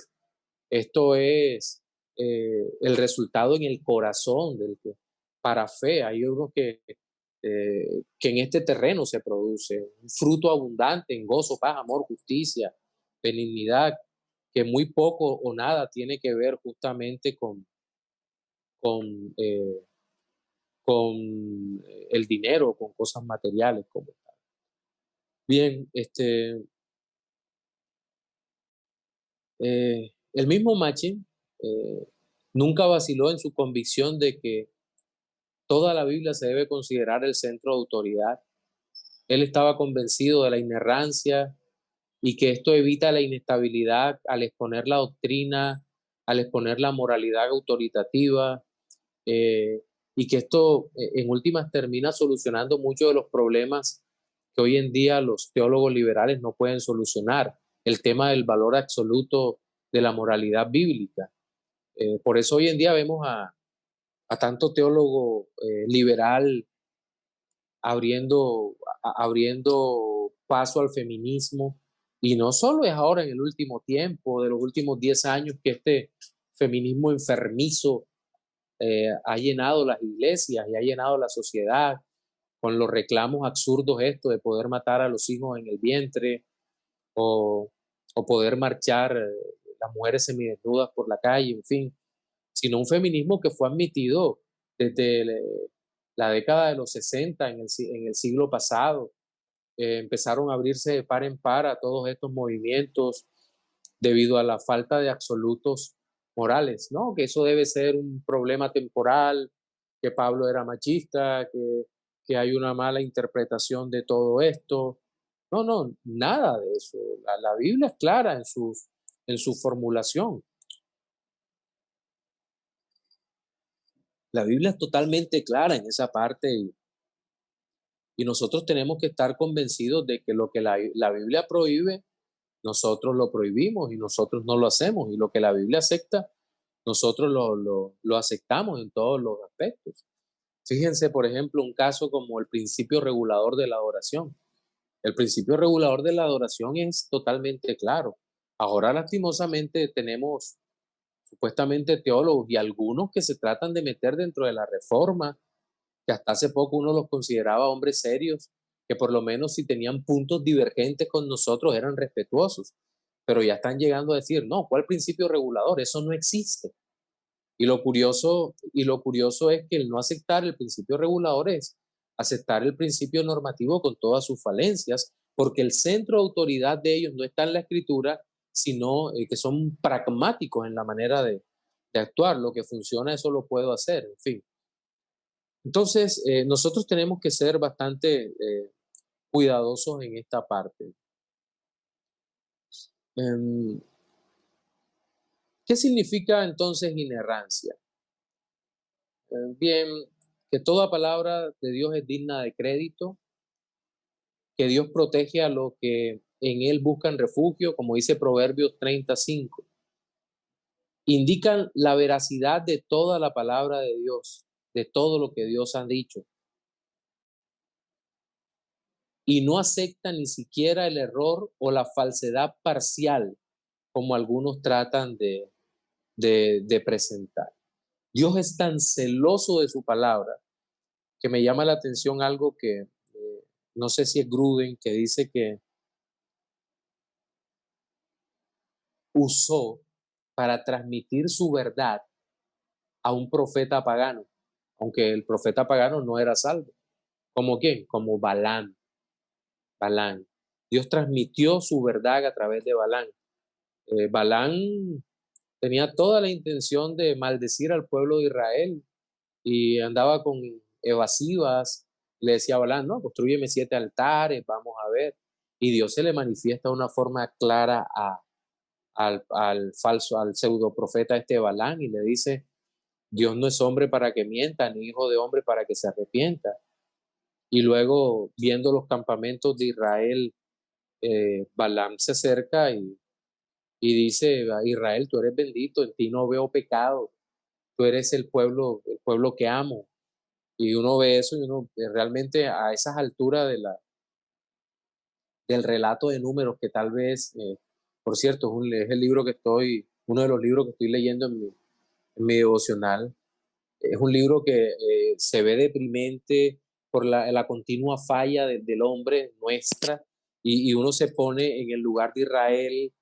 esto es el resultado en el corazón del que para fe. Hay unos que en este terreno se produce un fruto abundante en gozo, paz, amor, justicia, benignidad, que muy poco o nada tiene que ver justamente con, eh, con el dinero, con cosas materiales. Como bien, el mismo Machin nunca vaciló en su convicción de que toda la Biblia se debe considerar el centro de autoridad. Él estaba convencido de la inerrancia y que esto evita la inestabilidad al exponer la doctrina, al exponer la moralidad autoritativa, eh, y que esto en últimas termina solucionando muchos de los problemas que hoy en día los teólogos liberales no pueden solucionar. El tema del valor absoluto de la moralidad bíblica. Por eso hoy en día vemos a tanto teólogo liberal abriendo paso al feminismo. Y no solo es ahora en el último tiempo, de los últimos 10 años, que este feminismo enfermizo ha llenado las iglesias y ha llenado la sociedad con los reclamos absurdos esto de poder matar a los hijos en el vientre o, o poder marchar las mujeres semidesnudas por la calle, en fin, sino un feminismo que fue admitido desde la década de los 60 en el siglo pasado. Empezaron a abrirse de par en par a todos estos movimientos debido a la falta de absolutos morales, ¿no? Que eso debe ser un problema temporal, que Pablo era machista, que hay una mala interpretación de todo esto. No, no, nada de eso. La Biblia es clara en su formulación. La Biblia es totalmente clara en esa parte y nosotros tenemos que estar convencidos de que lo que la Biblia prohíbe, nosotros lo prohibimos y nosotros no lo hacemos. Y lo que la Biblia acepta, nosotros lo aceptamos en todos los aspectos. Fíjense, por ejemplo, un caso como el principio regulador de la adoración. El principio regulador de la adoración es totalmente claro. Ahora, lastimosamente, tenemos supuestamente teólogos y algunos que se tratan de meter dentro de la reforma, que hasta hace poco uno los consideraba hombres serios, que por lo menos si tenían puntos divergentes con nosotros eran respetuosos, pero ya están llegando a decir, no, ¿cuál principio regulador? Eso no existe. Y lo curioso es que el no aceptar el principio regulador es aceptar el principio normativo con todas sus falencias, porque el centro de autoridad de ellos no está en la escritura, sino que son pragmáticos en la manera de actuar. Lo que funciona, eso lo puedo hacer, en fin. Entonces, nosotros tenemos que ser bastante cuidadosos en esta parte. Em, ¿Qué significa entonces inerrancia? Bien, que toda palabra de Dios es digna de crédito, que Dios protege a los que en Él buscan refugio, como dice Proverbios 35. Indican la veracidad de toda la palabra de Dios, de todo lo que Dios ha dicho, y no acepta ni siquiera el error o la falsedad parcial, como algunos tratan de presentar. Dios es tan celoso de su palabra que me llama la atención algo que no sé si es Gruden, que dice que usó para transmitir su verdad a un profeta pagano, aunque el profeta pagano no era salvo. ¿Como quién? Como Balán. Balán. Dios transmitió su verdad a través de Balán. Balán tenía toda la intención de maldecir al pueblo de Israel y andaba con evasivas. Le decía a Balán, no, construyeme 7 altares, vamos a ver. Y Dios se le manifiesta de una forma clara al falso, al pseudo profeta Balán, y le dice, Dios no es hombre para que mienta, ni hijo de hombre para que se arrepienta. Y luego, viendo los campamentos de Israel, Balaam se acerca y dice, Israel, tú eres bendito, en ti no veo pecado, tú eres el pueblo que amo. Y uno ve eso y uno realmente a esas alturas del relato de Números, que tal vez, por cierto, es el libro que uno de los libros que estoy leyendo en mi devocional. Es un libro que se ve deprimente por la continua falla del hombre nuestra, y uno se pone en el lugar de Israel,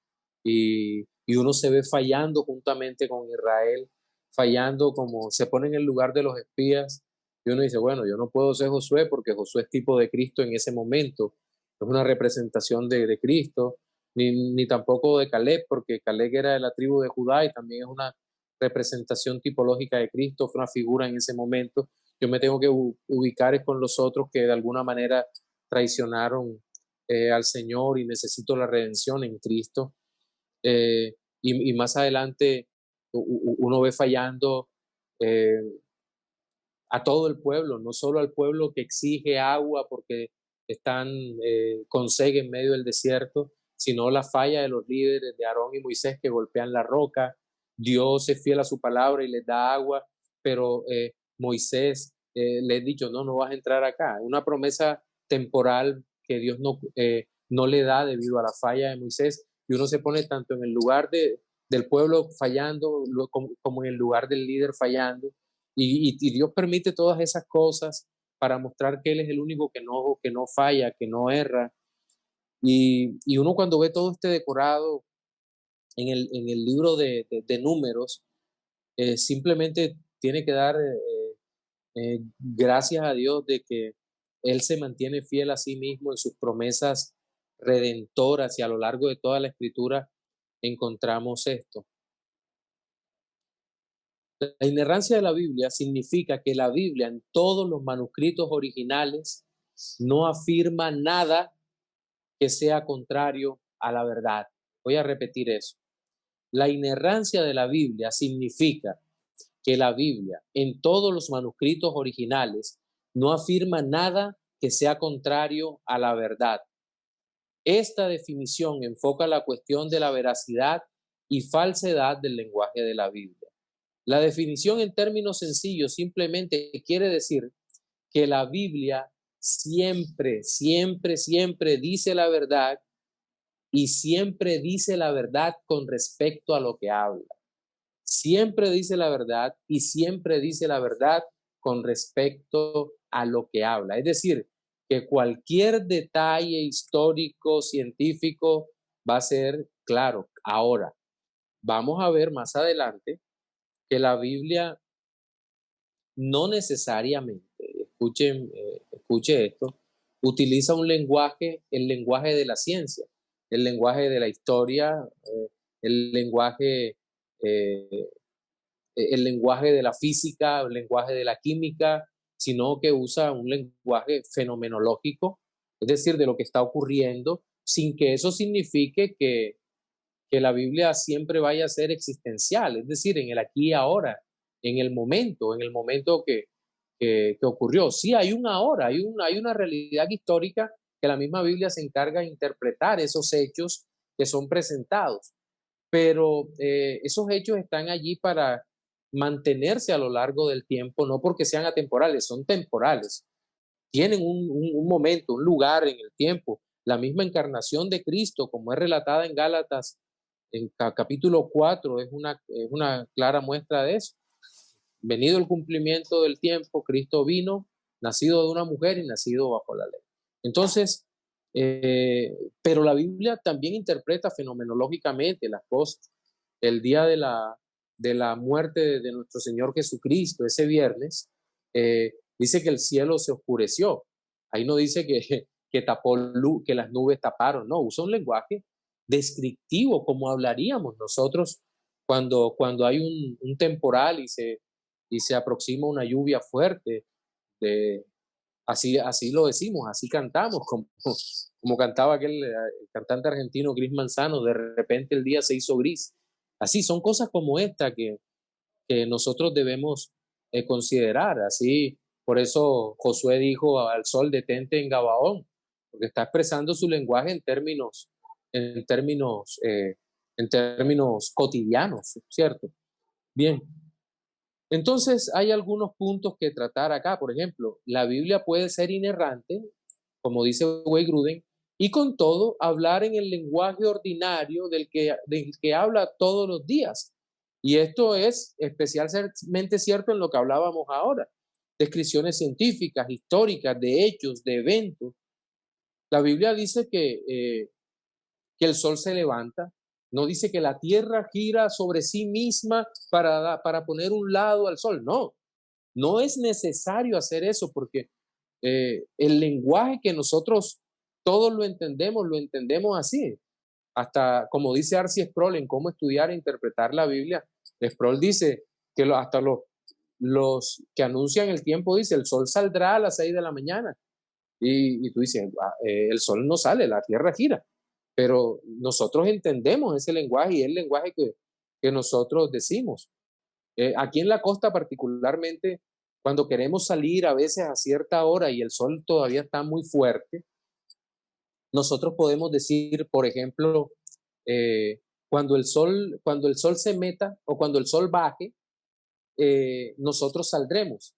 y uno se ve fallando juntamente con Israel, fallando como se pone en el lugar de los espías, y uno dice, bueno, yo no puedo ser Josué porque Josué es tipo de Cristo en ese momento, es una representación de Cristo, ni tampoco de Caleb, porque Caleb era de la tribu de Judá y también es una representación tipológica de Cristo, fue una figura en ese momento. Yo me tengo que ubicar con los otros que de alguna manera traicionaron al Señor, y necesito la redención en Cristo. Y más adelante uno ve fallando eh, a todo el pueblo, no solo al pueblo que exige agua porque están con sed en medio del desierto, sino la falla de los líderes de Aarón y Moisés que golpean la roca. Dios es fiel a su palabra y les da agua, pero Moisés les ha dicho, no vas a entrar acá. Una promesa temporal que Dios no le da debido a la falla de Moisés, y uno se pone tanto en el lugar del pueblo fallando como en el lugar del líder fallando. Y Dios permite todas esas cosas para mostrar que Él es el único que no falla, que no erra. Y uno cuando ve todo este decorado en el libro de Números, simplemente tiene que dar gracias a Dios de que Él se mantiene fiel a sí mismo en sus promesas redentoras, y a lo largo de toda la escritura encontramos esto. La inerrancia de la Biblia significa que la Biblia en todos los manuscritos originales no afirma nada que sea contrario a la verdad. Voy a repetir eso. La inerrancia de la Biblia significa que la Biblia en todos los manuscritos originales no afirma nada que sea contrario a la verdad. Esta definición enfoca la cuestión de la veracidad y falsedad del lenguaje de la Biblia. La definición en términos sencillos simplemente quiere decir que la Biblia siempre, siempre, siempre dice la verdad, y siempre dice la verdad con respecto a lo que habla. Siempre dice la verdad y siempre dice la verdad con respecto a lo que habla. Es decir, que cualquier detalle histórico, científico, va a ser claro. Ahora, vamos a ver más adelante que la Biblia no necesariamente, escuche esto, utiliza el lenguaje de la ciencia, el lenguaje de la historia, el lenguaje, eh, el lenguaje de la física, el lenguaje de la química, sino que usa un lenguaje fenomenológico, es decir, de lo que está ocurriendo, sin que eso signifique que la Biblia siempre vaya a ser existencial, es decir, en el aquí y ahora, en el momento que ocurrió. Sí, hay un ahora, hay una realidad histórica que la misma Biblia se encarga de interpretar esos hechos que son presentados, pero esos hechos están allí para mantenerse a lo largo del tiempo, no porque sean atemporales, son temporales, tienen un momento, un lugar en el tiempo. La misma encarnación de Cristo, como es relatada en Gálatas, en capítulo 4, es una clara muestra de eso. Venido el cumplimiento del tiempo, Cristo vino, nacido de una mujer y nacido bajo la ley. Entonces, pero la Biblia también interpreta fenomenológicamente las cosas. El día de la muerte de nuestro Señor Jesucristo, ese viernes, dice que el cielo se oscureció. Ahí no dice que las nubes taparon, no, usa un lenguaje descriptivo, como hablaríamos nosotros cuando hay un temporal y se aproxima una lluvia fuerte. De, así lo decimos, así cantamos, como cantaba el cantante argentino Gris Manzano, de repente el día se hizo gris. Así son cosas como esta que nosotros debemos considerar. Así, por eso Josué dijo al sol detente en Gabaón, porque está expresando su lenguaje en términos, eh, en términos cotidianos, ¿cierto? Bien, entonces hay algunos puntos que tratar acá. Por ejemplo, la Biblia puede ser inerrante, como dice Wayne Gruden, y con todo hablar en el lenguaje ordinario del que habla todos los días. Y esto es especialmente cierto en lo que hablábamos ahora. Descripciones científicas, históricas, de hechos, de eventos. La Biblia dice que el sol se levanta, no dice que la tierra gira sobre sí misma para poner un lado al sol, no, no es necesario hacer eso porque el lenguaje que nosotros todos lo entendemos así. Hasta como dice Arcy Sproul en Cómo estudiar e interpretar la Biblia, Sproul dice que hasta los que anuncian el tiempo dice el sol saldrá a las 6 de la mañana y tú dices, el sol no sale, la tierra gira, pero nosotros entendemos ese lenguaje y es el lenguaje que nosotros decimos. Aquí en la costa particularmente, cuando queremos salir a veces a cierta hora y el sol todavía está muy fuerte, nosotros podemos decir, por ejemplo, cuando el sol se meta o cuando el sol baje, nosotros saldremos.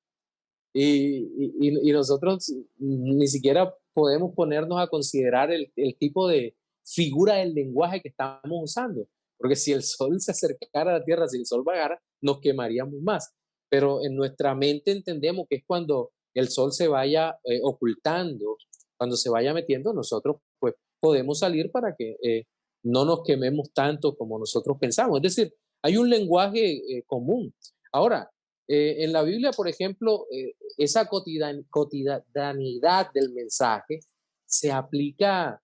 Y nosotros ni siquiera podemos ponernos a considerar el tipo de figura del lenguaje que estamos usando, porque si el sol se acercara a la Tierra, si el sol bajara, nos quemaríamos más. Pero en nuestra mente entendemos que es cuando el sol se vaya ocultando, cuando se vaya metiendo, nosotros pues podemos salir para que no nos quememos tanto como nosotros pensamos. Es decir, hay un lenguaje común. Ahora, en la Biblia, por ejemplo, esa cotidianidad del mensaje se aplica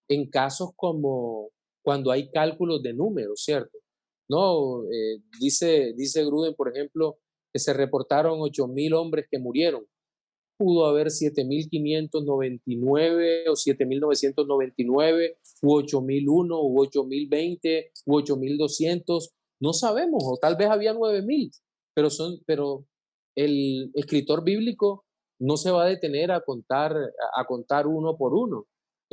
en casos como cuando hay cálculos de números, ¿cierto? No, dice Gruden, por ejemplo, que se reportaron 8.000 hombres que murieron. Pudo haber 7.599 o 7.999, u 8.001, u 8.020, u 8.200. No sabemos, o tal vez había 9.000, pero el escritor bíblico no se va a detener a contar uno por uno.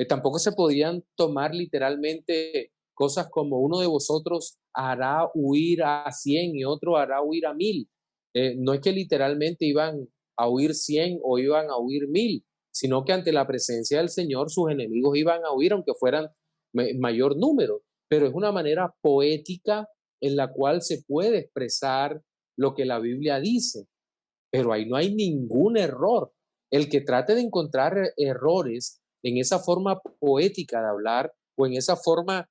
Tampoco se podían tomar literalmente cosas como uno de vosotros hará huir a 100 y otro hará huir a 1.000. No es que literalmente iban a huir 100 o iban a huir 1.000, sino que ante la presencia del Señor sus enemigos iban a huir aunque fueran mayor número. Pero es una manera poética en la cual se puede expresar lo que la Biblia dice, pero ahí no hay ningún error. El que trate de encontrar errores en esa forma poética de hablar o en esa forma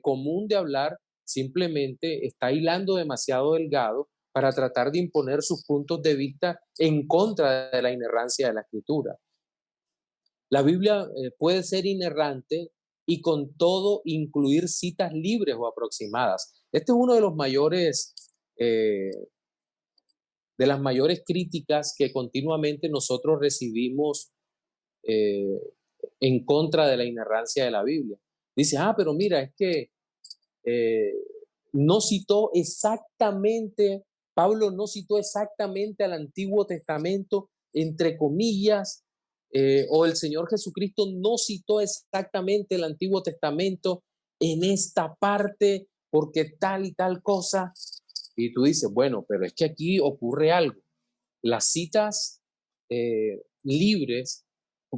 común de hablar, simplemente está hilando demasiado delgado para tratar de imponer sus puntos de vista en contra de la inerrancia de la escritura. La Biblia puede ser inerrante y con todo incluir citas libres o aproximadas. Este es uno de los mayores de las mayores críticas que continuamente nosotros recibimos eh, en contra de la inerrancia de la Biblia. Dice, pero mira, es que eh, no citó exactamente, Pablo no citó exactamente al Antiguo Testamento, entre comillas, o el Señor Jesucristo no citó exactamente el Antiguo Testamento en esta parte porque tal y tal cosa. Y tú dices, bueno, pero es que aquí ocurre algo. Las citas libres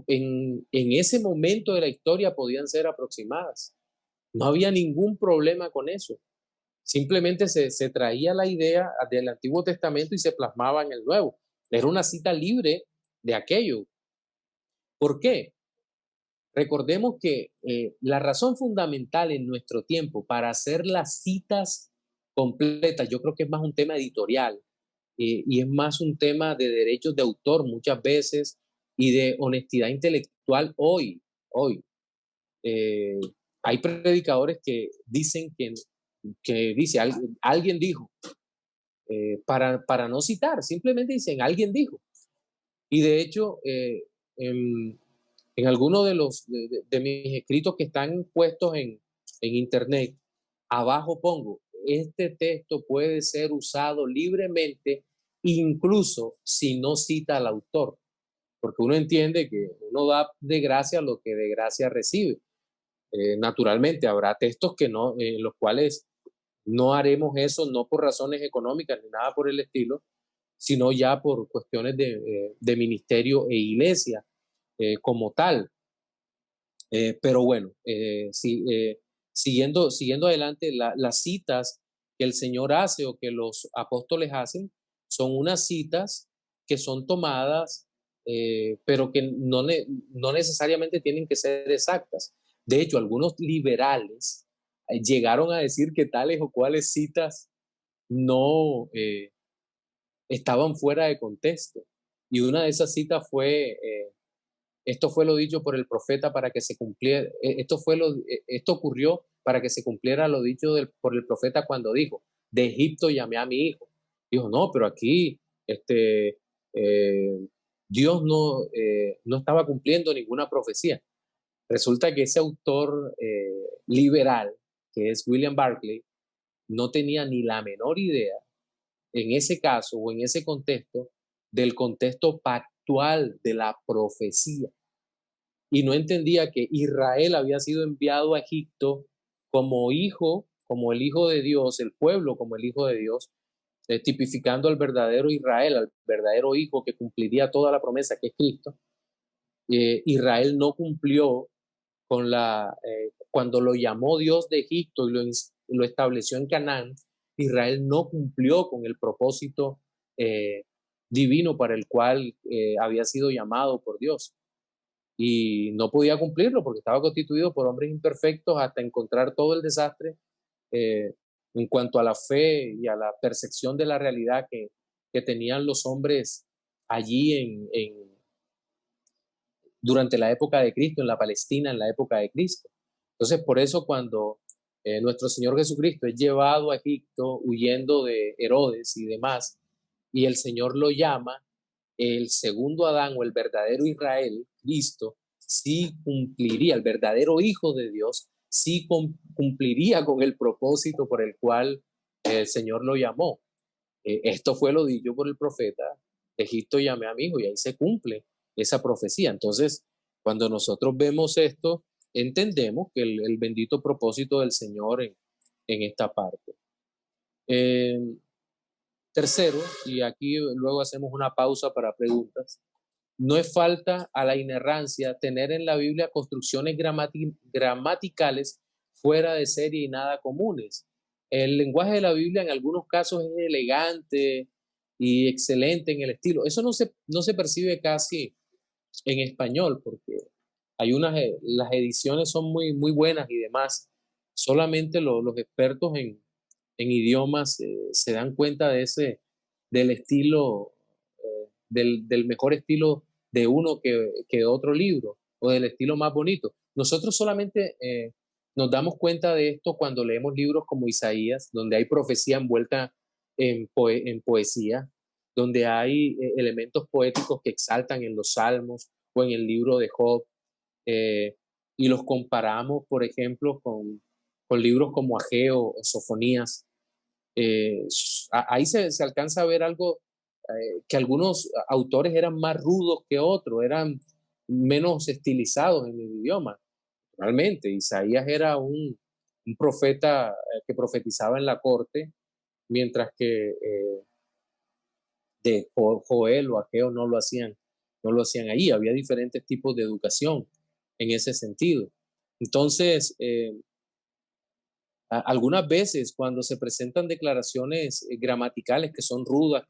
en ese momento de la historia podían ser aproximadas. No había ningún problema con eso. Simplemente se traía la idea del Antiguo Testamento y se plasmaba en el Nuevo. Era una cita libre de aquello. ¿Por qué? Recordemos que la razón fundamental en nuestro tiempo para hacer las citas completas, yo creo que es más un tema editorial y es más un tema de derechos de autor muchas veces y de honestidad intelectual actual hoy. Eh, Hay predicadores que dicen que dice, alguien dijo, para no citar, simplemente dicen, alguien dijo. Y de hecho, en, en algunos de mis escritos que están puestos en internet, abajo pongo, este texto puede ser usado libremente, incluso si no cita al autor, porque uno entiende que uno da de gracia lo que de gracia recibe. Naturalmente, habrá textos que no, en los cuales no haremos eso, no por razones económicas ni nada por el estilo, sino ya por cuestiones de ministerio e iglesia como tal. Pero bueno, sí, siguiendo adelante, las citas que el Señor hace o que los apóstoles hacen son unas citas que son tomadas, pero que no necesariamente tienen que ser exactas. De hecho, algunos liberales llegaron a decir que tales o cuales citas no estaban fuera de contexto. Y una de esas citas fue esto fue lo dicho por el profeta para que se cumpliera, esto ocurrió para que se cumpliera lo dicho por el profeta cuando dijo, de Egipto llamé a mi hijo. Dijo, no, pero aquí eh, Dios no estaba cumpliendo ninguna profecía. Resulta que ese autor liberal, que es William Barclay, no tenía ni la menor idea en ese caso o en ese contexto del contexto pactual de la profecía y no entendía que Israel había sido enviado a Egipto como hijo, como el hijo de Dios, el pueblo como el hijo de Dios, tipificando al verdadero Israel, al verdadero hijo que cumpliría toda la promesa que es Cristo. Israel no cumplió cuando lo llamó Dios de Egipto y lo estableció en Canaán, Israel no cumplió con el propósito divino para el cual había sido llamado por Dios y no podía cumplirlo porque estaba constituido por hombres imperfectos hasta encontrar todo el desastre eh, en cuanto a la fe y a la percepción de la realidad que tenían los hombres allí durante la época de Cristo, en la Palestina, en la época de Cristo. Entonces, por eso cuando nuestro Señor Jesucristo es llevado a Egipto huyendo de Herodes y demás, y el Señor lo llama, el segundo Adán o el verdadero Israel, Cristo, sí cumpliría, el verdadero Hijo de Dios, sí cumpliría con el propósito por el cual el Señor lo llamó. Esto fue lo dicho por el profeta, Egipto llamé a mi hijo y ahí se cumple esa profecía. Entonces, cuando nosotros vemos esto, entendemos que el bendito propósito del Señor en esta parte. Eh, Tercero, y aquí luego hacemos una pausa para preguntas, no es falta a la inerrancia tener en la Biblia construcciones gramaticales fuera de serie y nada comunes. El lenguaje de la Biblia en algunos casos es elegante y excelente en el estilo. Eso no se percibe casi en español porque las ediciones son muy buenas y demás. Solamente los expertos en idiomas se dan cuenta del estilo, del mejor estilo de uno que de otro libro o del estilo más bonito. Nosotros solamente nos damos cuenta de esto cuando leemos libros como Isaías, donde hay profecía envuelta en poesía, donde hay elementos poéticos que exaltan en los salmos o en el libro de Job, eh, y los comparamos, por ejemplo, con libros como Ageo o Sofonías. Ahí se alcanza a ver algo que algunos autores eran más rudos que otros, eran menos estilizados en el idioma. Realmente, Isaías era un profeta que profetizaba en la corte, mientras que de Joel o Ageo no lo hacían ahí. Había diferentes tipos de educación en ese sentido. Entonces, algunas veces cuando se presentan declaraciones gramaticales que son rudas,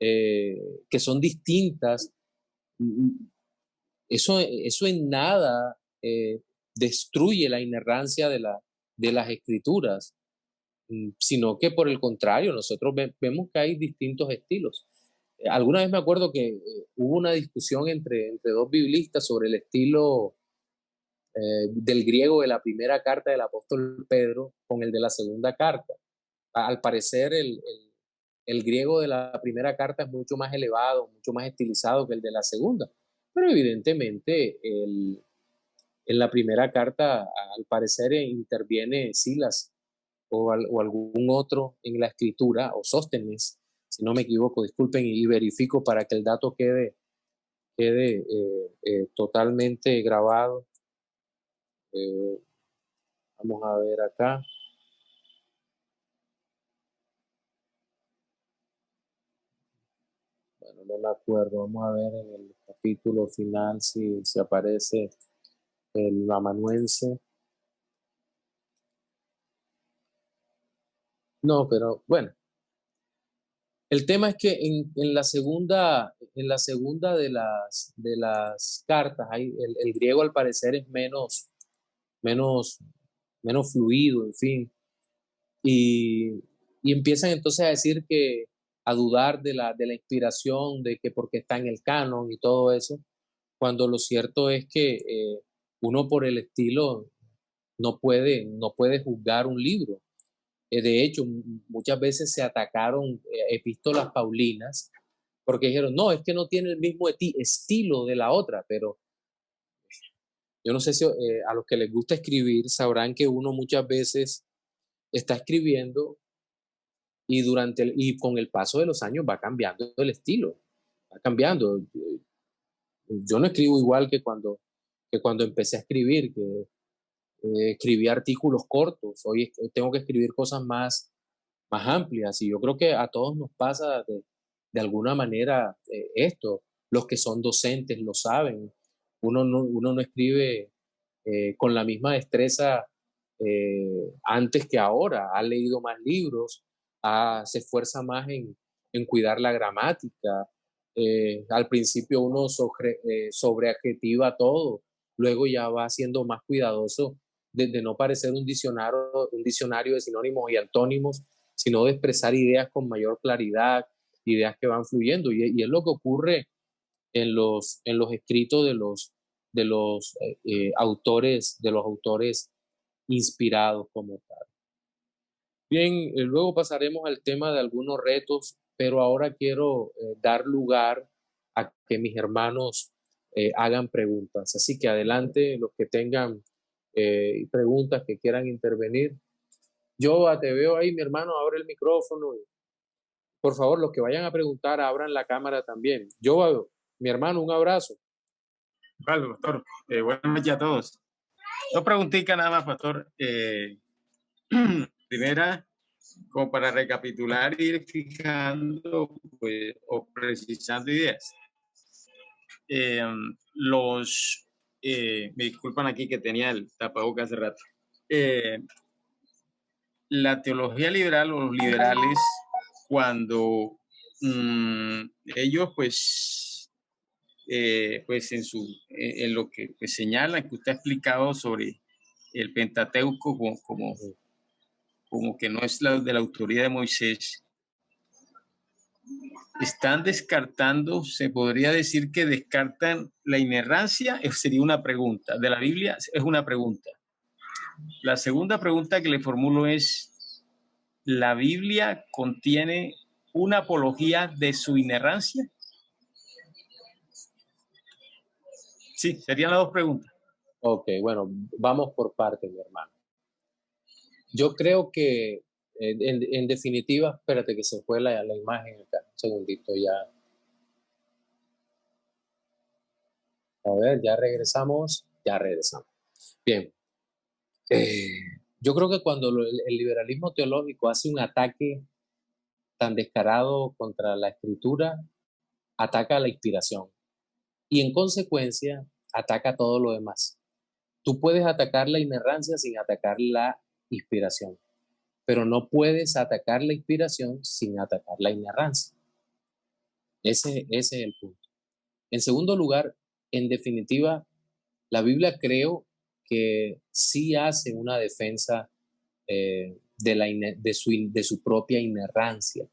eh, que son distintas, mm, eso en nada destruye la inerrancia de las escrituras, sino que por el contrario, nosotros vemos que hay distintos estilos. Alguna vez me acuerdo que hubo una discusión entre dos biblistas sobre el estilo del griego de la primera carta del apóstol Pedro con el de la segunda carta. Al parecer, el griego de la primera carta es mucho más elevado, mucho más estilizado que el de la segunda. Pero evidentemente, en la primera carta, al parecer, interviene Silas o algún otro en la escritura, o Sóstenes, si no me equivoco, disculpen, y verifico para que el dato quede totalmente grabado. Eh, Vamos a ver acá. Bueno, no me acuerdo. Vamos a ver en el capítulo final si aparece el amanuense. No, pero bueno. El tema es que en la segunda de las cartas, el griego al parecer es menos, menos fluido, en fin. Y, y empiezan entonces a dudar de la inspiración, de que porque está en el canon y todo eso, cuando lo cierto es que uno por el estilo no puede juzgar un libro. De hecho, muchas veces se atacaron epístolas paulinas porque dijeron, no, es que no tiene el mismo estilo de la otra, pero yo no sé si a los que les gusta escribir sabrán que uno muchas veces está escribiendo y con el paso de los años va cambiando el estilo, va cambiando. Yo no escribo igual que cuando empecé a escribir, que escribí artículos cortos, hoy tengo que escribir cosas más amplias y yo creo que a todos nos pasa de alguna manera esto. Los que son docentes lo saben. Uno no escribe con la misma destreza antes que ahora. Ha leído más libros, se esfuerza más en cuidar la gramática. Al principio uno sobreadjetiva todo, luego ya va siendo más cuidadoso de no parecer un diccionario de sinónimos y antónimos, sino de expresar ideas con mayor claridad, ideas que van fluyendo. Y es lo que ocurre en los escritos de los autores inspirados como tal. Bien, luego pasaremos al tema de algunos retos, pero ahora quiero dar lugar a que mis hermanos hagan preguntas. Así que adelante, los que tengan preguntas que quieran intervenir. Yo te veo ahí, mi hermano, abre el micrófono. Por favor, los que vayan a preguntar, abran la cámara también. Yo, mi hermano, un abrazo. Vale, pastor. Buenas noches a todos. Dos preguntitas nada más, pastor. Primera, como para recapitular, ir fijando pues, o precisando ideas. Me disculpan aquí que tenía el tapabocas hace rato. La teología liberal o los liberales, cuando ellos pues en lo que pues, señalan que usted ha explicado sobre el Pentateuco como que no es de la autoría de Moisés, están descartando, se podría decir que descartan la inerrancia, sería una pregunta, de la Biblia es una pregunta. La segunda pregunta que le formulo es, ¿la Biblia contiene una apología de su inerrancia? Sí, serían las dos preguntas. Ok, bueno, vamos por partes, mi hermano. Yo creo que, en definitiva, espérate que se fue la imagen acá, un segundito ya. A ver, ya regresamos. Bien, eh, yo creo que cuando el liberalismo teológico hace un ataque tan descarado contra la escritura, ataca la inspiración y en consecuencia ataca todo lo demás. Tú puedes atacar la inerrancia sin atacar la inspiración, pero no puedes atacar la inspiración sin atacar la inerrancia. Ese es el punto. En segundo lugar, en definitiva, la Biblia creo que sí hace una defensa de su propia inerrancia.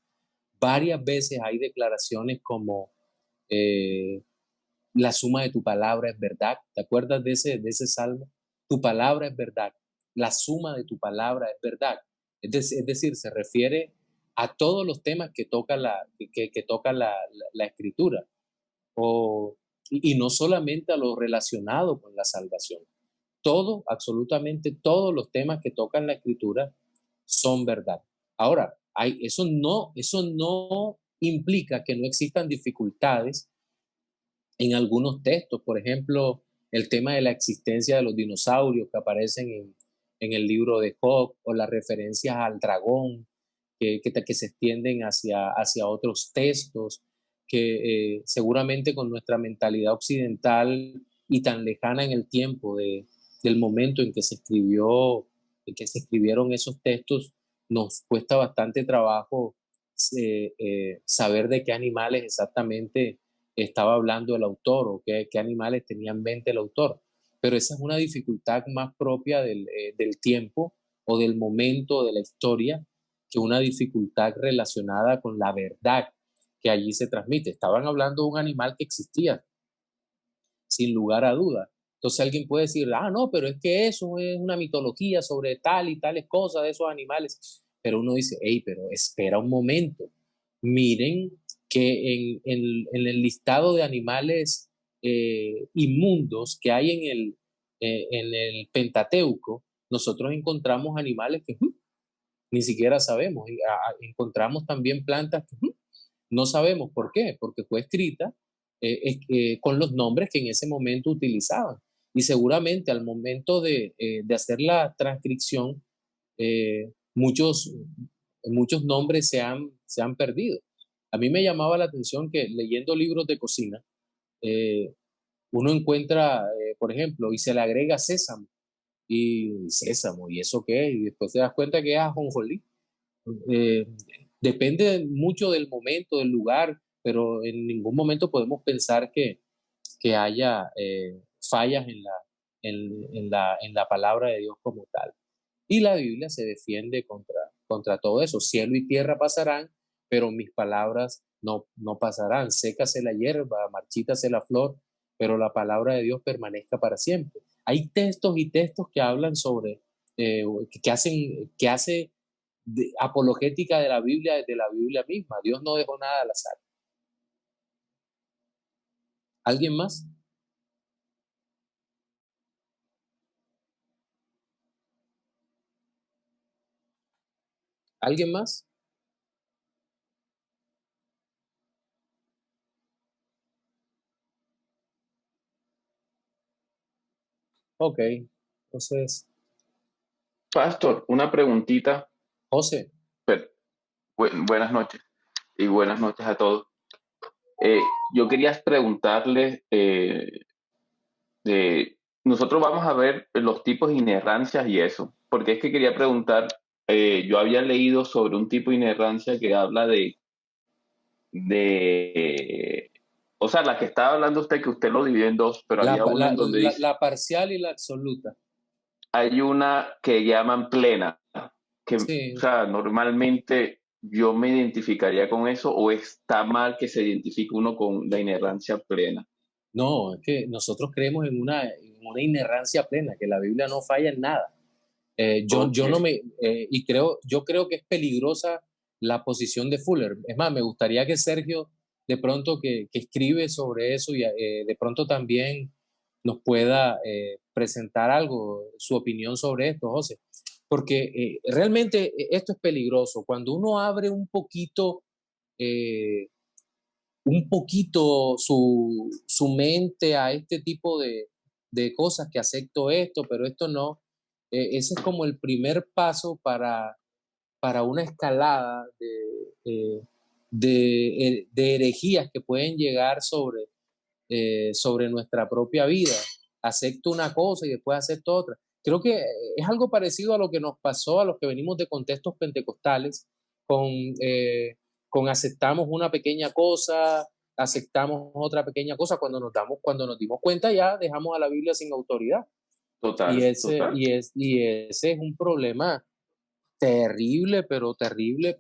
varias veces hay declaraciones como la suma de tu palabra es verdad. ¿Te acuerdas de ese salmo? Tu palabra es verdad. La suma de tu palabra es verdad. Es decir, se refiere a todos los temas que toca que toca la escritura. O, y no solamente a lo relacionado con la salvación. Todo, absolutamente todos los temas que tocan la escritura son verdad. Ahora, eso no implica que no existan dificultades en algunos textos. Por ejemplo, el tema de la existencia de los dinosaurios que aparecen en el libro de Job, o las referencias al dragón que se extienden hacia otros textos, que seguramente con nuestra mentalidad occidental y tan lejana en el tiempo del momento en que se escribieron esos textos, nos cuesta bastante trabajo saber de qué animales exactamente estaba hablando el autor, o qué animales tenía en mente el autor. Pero esa es una dificultad más propia del tiempo o del momento de la historia, que una dificultad relacionada con la verdad que allí se transmite. Estaban hablando de un animal que existía, sin lugar a duda. Entonces alguien puede decir, ah, no, pero es que eso es una mitología sobre tal y tales cosas de esos animales. Pero uno dice, hey, pero espera un momento. Miren que en el listado de animales inmundos que hay en el Pentateuco, nosotros encontramos animales que ni siquiera sabemos. Y encontramos también plantas que no sabemos por qué, porque fue escrita con los nombres que en ese momento utilizaban. Y seguramente al momento de hacer la transcripción, muchos nombres se han perdido. A mí me llamaba la atención que leyendo libros de cocina, eh, uno encuentra, por ejemplo, y se le agrega sésamo, ¿y eso qué es? Y después te das cuenta que es ajonjolí. Eh, Depende mucho del momento, del lugar, pero en ningún momento podemos pensar que haya fallas en la palabra de Dios como tal. Y la Biblia se defiende contra todo eso. Cielo y tierra pasarán, pero mis palabras no pasarán. Sécase la hierba, marchítase la flor, pero la palabra de Dios permanezca para siempre. Hay textos y textos que hablan sobre, que hace apologética de la Biblia misma. Dios no dejó nada al azar. ¿Alguien más? ¿Alguien más? Ok. Entonces, Pastor, una preguntita. José, Pero, buenas noches y buenas noches a todos. Eh, yo quería preguntarle, nosotros vamos a ver los tipos de inerrancias y eso, porque es que quería preguntar, yo había leído sobre un tipo de inerrancia que habla de, o sea, la que estaba hablando usted, que usted lo divide en dos, pero había una en donde dice, la parcial y la absoluta. hay una que llaman plena, que, o Sí, sea, normalmente yo me identificaría con eso, o está mal que se identifique uno con la inerrancia plena. no, es que nosotros creemos en una inerrancia plena, que la Biblia no falla en nada. Ok, Yo no me, yo creo que es peligrosa la posición de Fuller. Es más, me gustaría que Sergio, de pronto que escribe sobre eso, y de pronto también nos pueda presentar algo, su opinión sobre esto, José. Porque realmente esto es peligroso. Cuando uno abre eh, un poquito su mente a este tipo de cosas, que acepto esto, pero esto no, ese es como el primer paso para una escalada de herejías que pueden llegar sobre nuestra propia vida. Acepto una cosa y después acepto otra. Creo que es algo parecido a lo que nos pasó a los que venimos de contextos pentecostales, con, eh, con aceptamos una pequeña cosa, aceptamos otra pequeña cosa, cuando nos dimos cuenta ya dejamos a la Biblia sin autoridad. total, total. Y ese es un problema terrible, pero terrible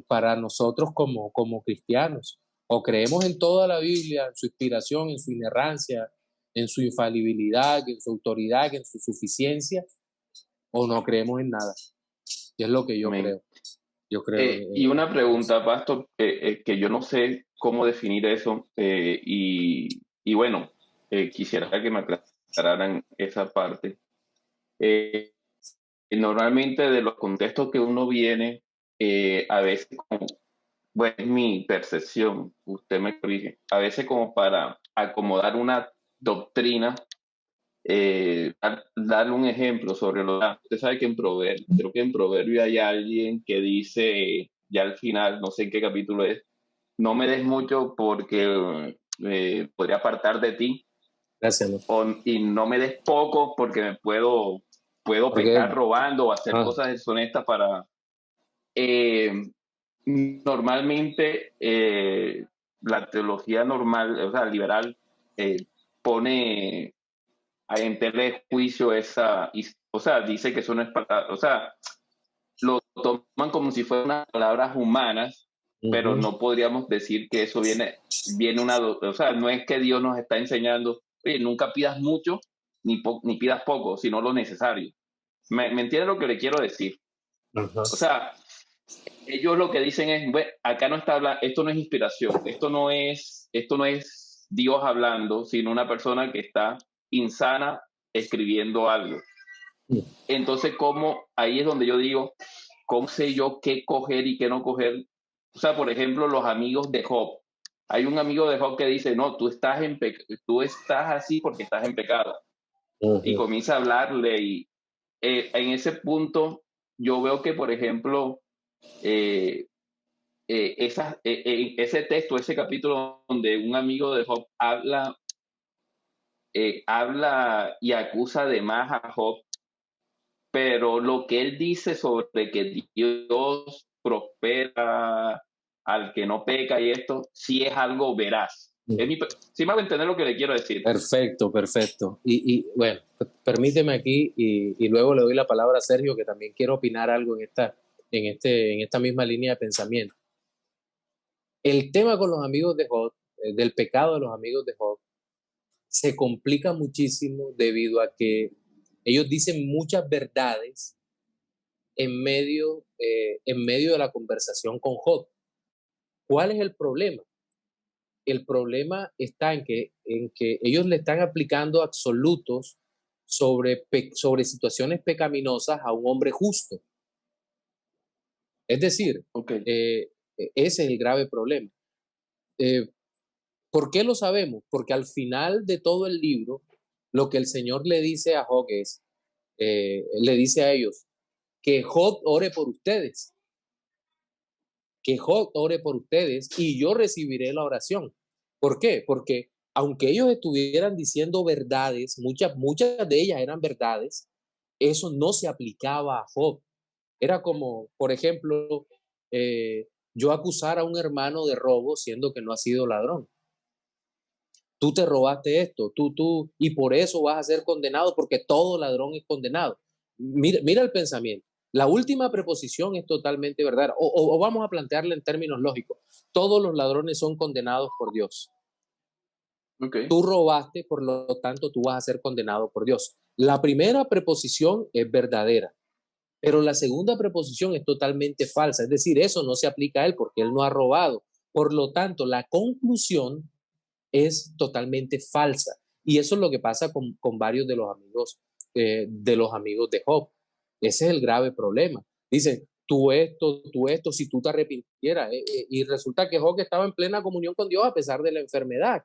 para nosotros como cristianos. O creemos en toda la Biblia, en su inspiración, en su inerrancia, en su infalibilidad, en su autoridad, en su suficiencia, o no creemos en nada. Y es lo que yo Amén. creo. Yo creo Y una pregunta, Pastor, que yo no sé cómo definir eso, y bueno, quisiera que me aclararan esa parte. Normalmente de los contextos que uno viene, a veces, bueno, es mi percepción, usted me corrige, a veces como para acomodar una doctrina, darle un ejemplo sobre usted sabe que creo que en Proverbio hay alguien que dice, ya al final, no sé en qué capítulo es, no me des mucho porque podría apartar de ti, Gracias, ¿no? y no me des poco porque puedo pecar Porque, robando o hacer ah, cosas deshonestas para... eh, normalmente la teología normal, o sea, liberal, pone en tela de juicio o sea, dice que eso no es para, o sea, lo toman como si fueran unas palabras humanas, pero no podríamos decir que eso viene o sea, no es que Dios nos está enseñando, oye, nunca pidas mucho ni pidas poco, sino lo necesario. ¿Me entiende lo que le quiero decir? ajá. O sea, ellos lo que dicen es, bueno, acá no está hablando, esto no es inspiración, esto no es Dios hablando, sino una persona que está insana escribiendo algo. Entonces, ahí es donde yo digo, ¿cómo sé yo qué coger y qué no coger? O sea, por ejemplo, los amigos de Job. Hay un amigo de Job que dice, no, tú estás así porque estás en pecado. Y comienza a hablarle y en ese punto yo veo que, por ejemplo, eh, ese texto, ese capítulo donde un amigo de Job habla y acusa de más a Job, pero lo que él dice sobre que Dios prospera al que no peca y esto, sí es algo veraz. Sí me va a entender lo que le quiero decir. Perfecto, perfecto. Y bueno, permíteme aquí y luego le doy la palabra a Sergio, que también quiero opinar algo en esta misma línea de pensamiento. El tema con los amigos de Job, del pecado de los amigos de Job, se complica muchísimo debido a que ellos dicen muchas verdades en medio de la conversación con Job. ¿Cuál es el problema? El problema está en que ellos le están aplicando absolutos sobre situaciones pecaminosas a un hombre justo. Es decir, Okay. ese es el grave problema. ¿Por qué lo sabemos? Porque al final de todo el libro, lo que el Señor le dice a Job es, le dice a ellos, que Job ore por ustedes, que Job ore por ustedes y yo recibiré la oración. ¿Por qué? Porque aunque ellos estuvieran diciendo verdades, muchas de ellas eran verdades, eso no se aplicaba a Job. Era como, por ejemplo, yo acusar a un hermano de robo siendo que no ha sido ladrón. Tú te robaste esto, y por eso vas a ser condenado porque todo ladrón es condenado. Mira el pensamiento. La última preposición es totalmente verdad. O vamos a plantearla en términos lógicos. Todos los ladrones son condenados por Dios. Okay. Tú robaste, por lo tanto, tú vas a ser condenado por Dios. La primera preposición es verdadera, pero la segunda preposición es totalmente falsa. Es decir, eso no se aplica a él porque él no ha robado. Por lo tanto, la conclusión es totalmente falsa. Y eso es lo que pasa con varios de los amigos de Job. Ese es el grave problema. Dicen, tú esto, si tú te arrepintieras. Y resulta que Job estaba en plena comunión con Dios a pesar de la enfermedad.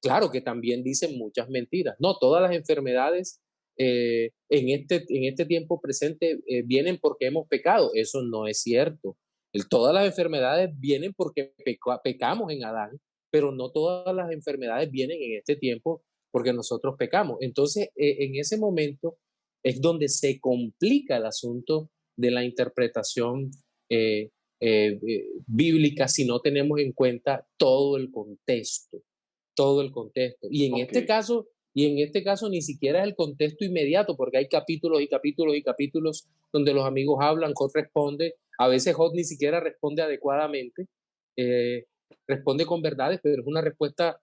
Claro que también dicen muchas mentiras. No, todas las enfermedades en este tiempo presente vienen porque hemos pecado. Eso no es cierto. Todas las enfermedades vienen porque pecamos en Adán, pero no todas las enfermedades vienen en este tiempo porque nosotros pecamos. Entonces, en ese momento es donde se complica el asunto de la interpretación bíblica si no tenemos en cuenta todo el contexto. Y en este caso ni siquiera es el contexto inmediato, porque hay capítulos y capítulos y capítulos donde los amigos hablan, corresponde A veces Hot ni siquiera responde adecuadamente, responde con verdades, pero es una respuesta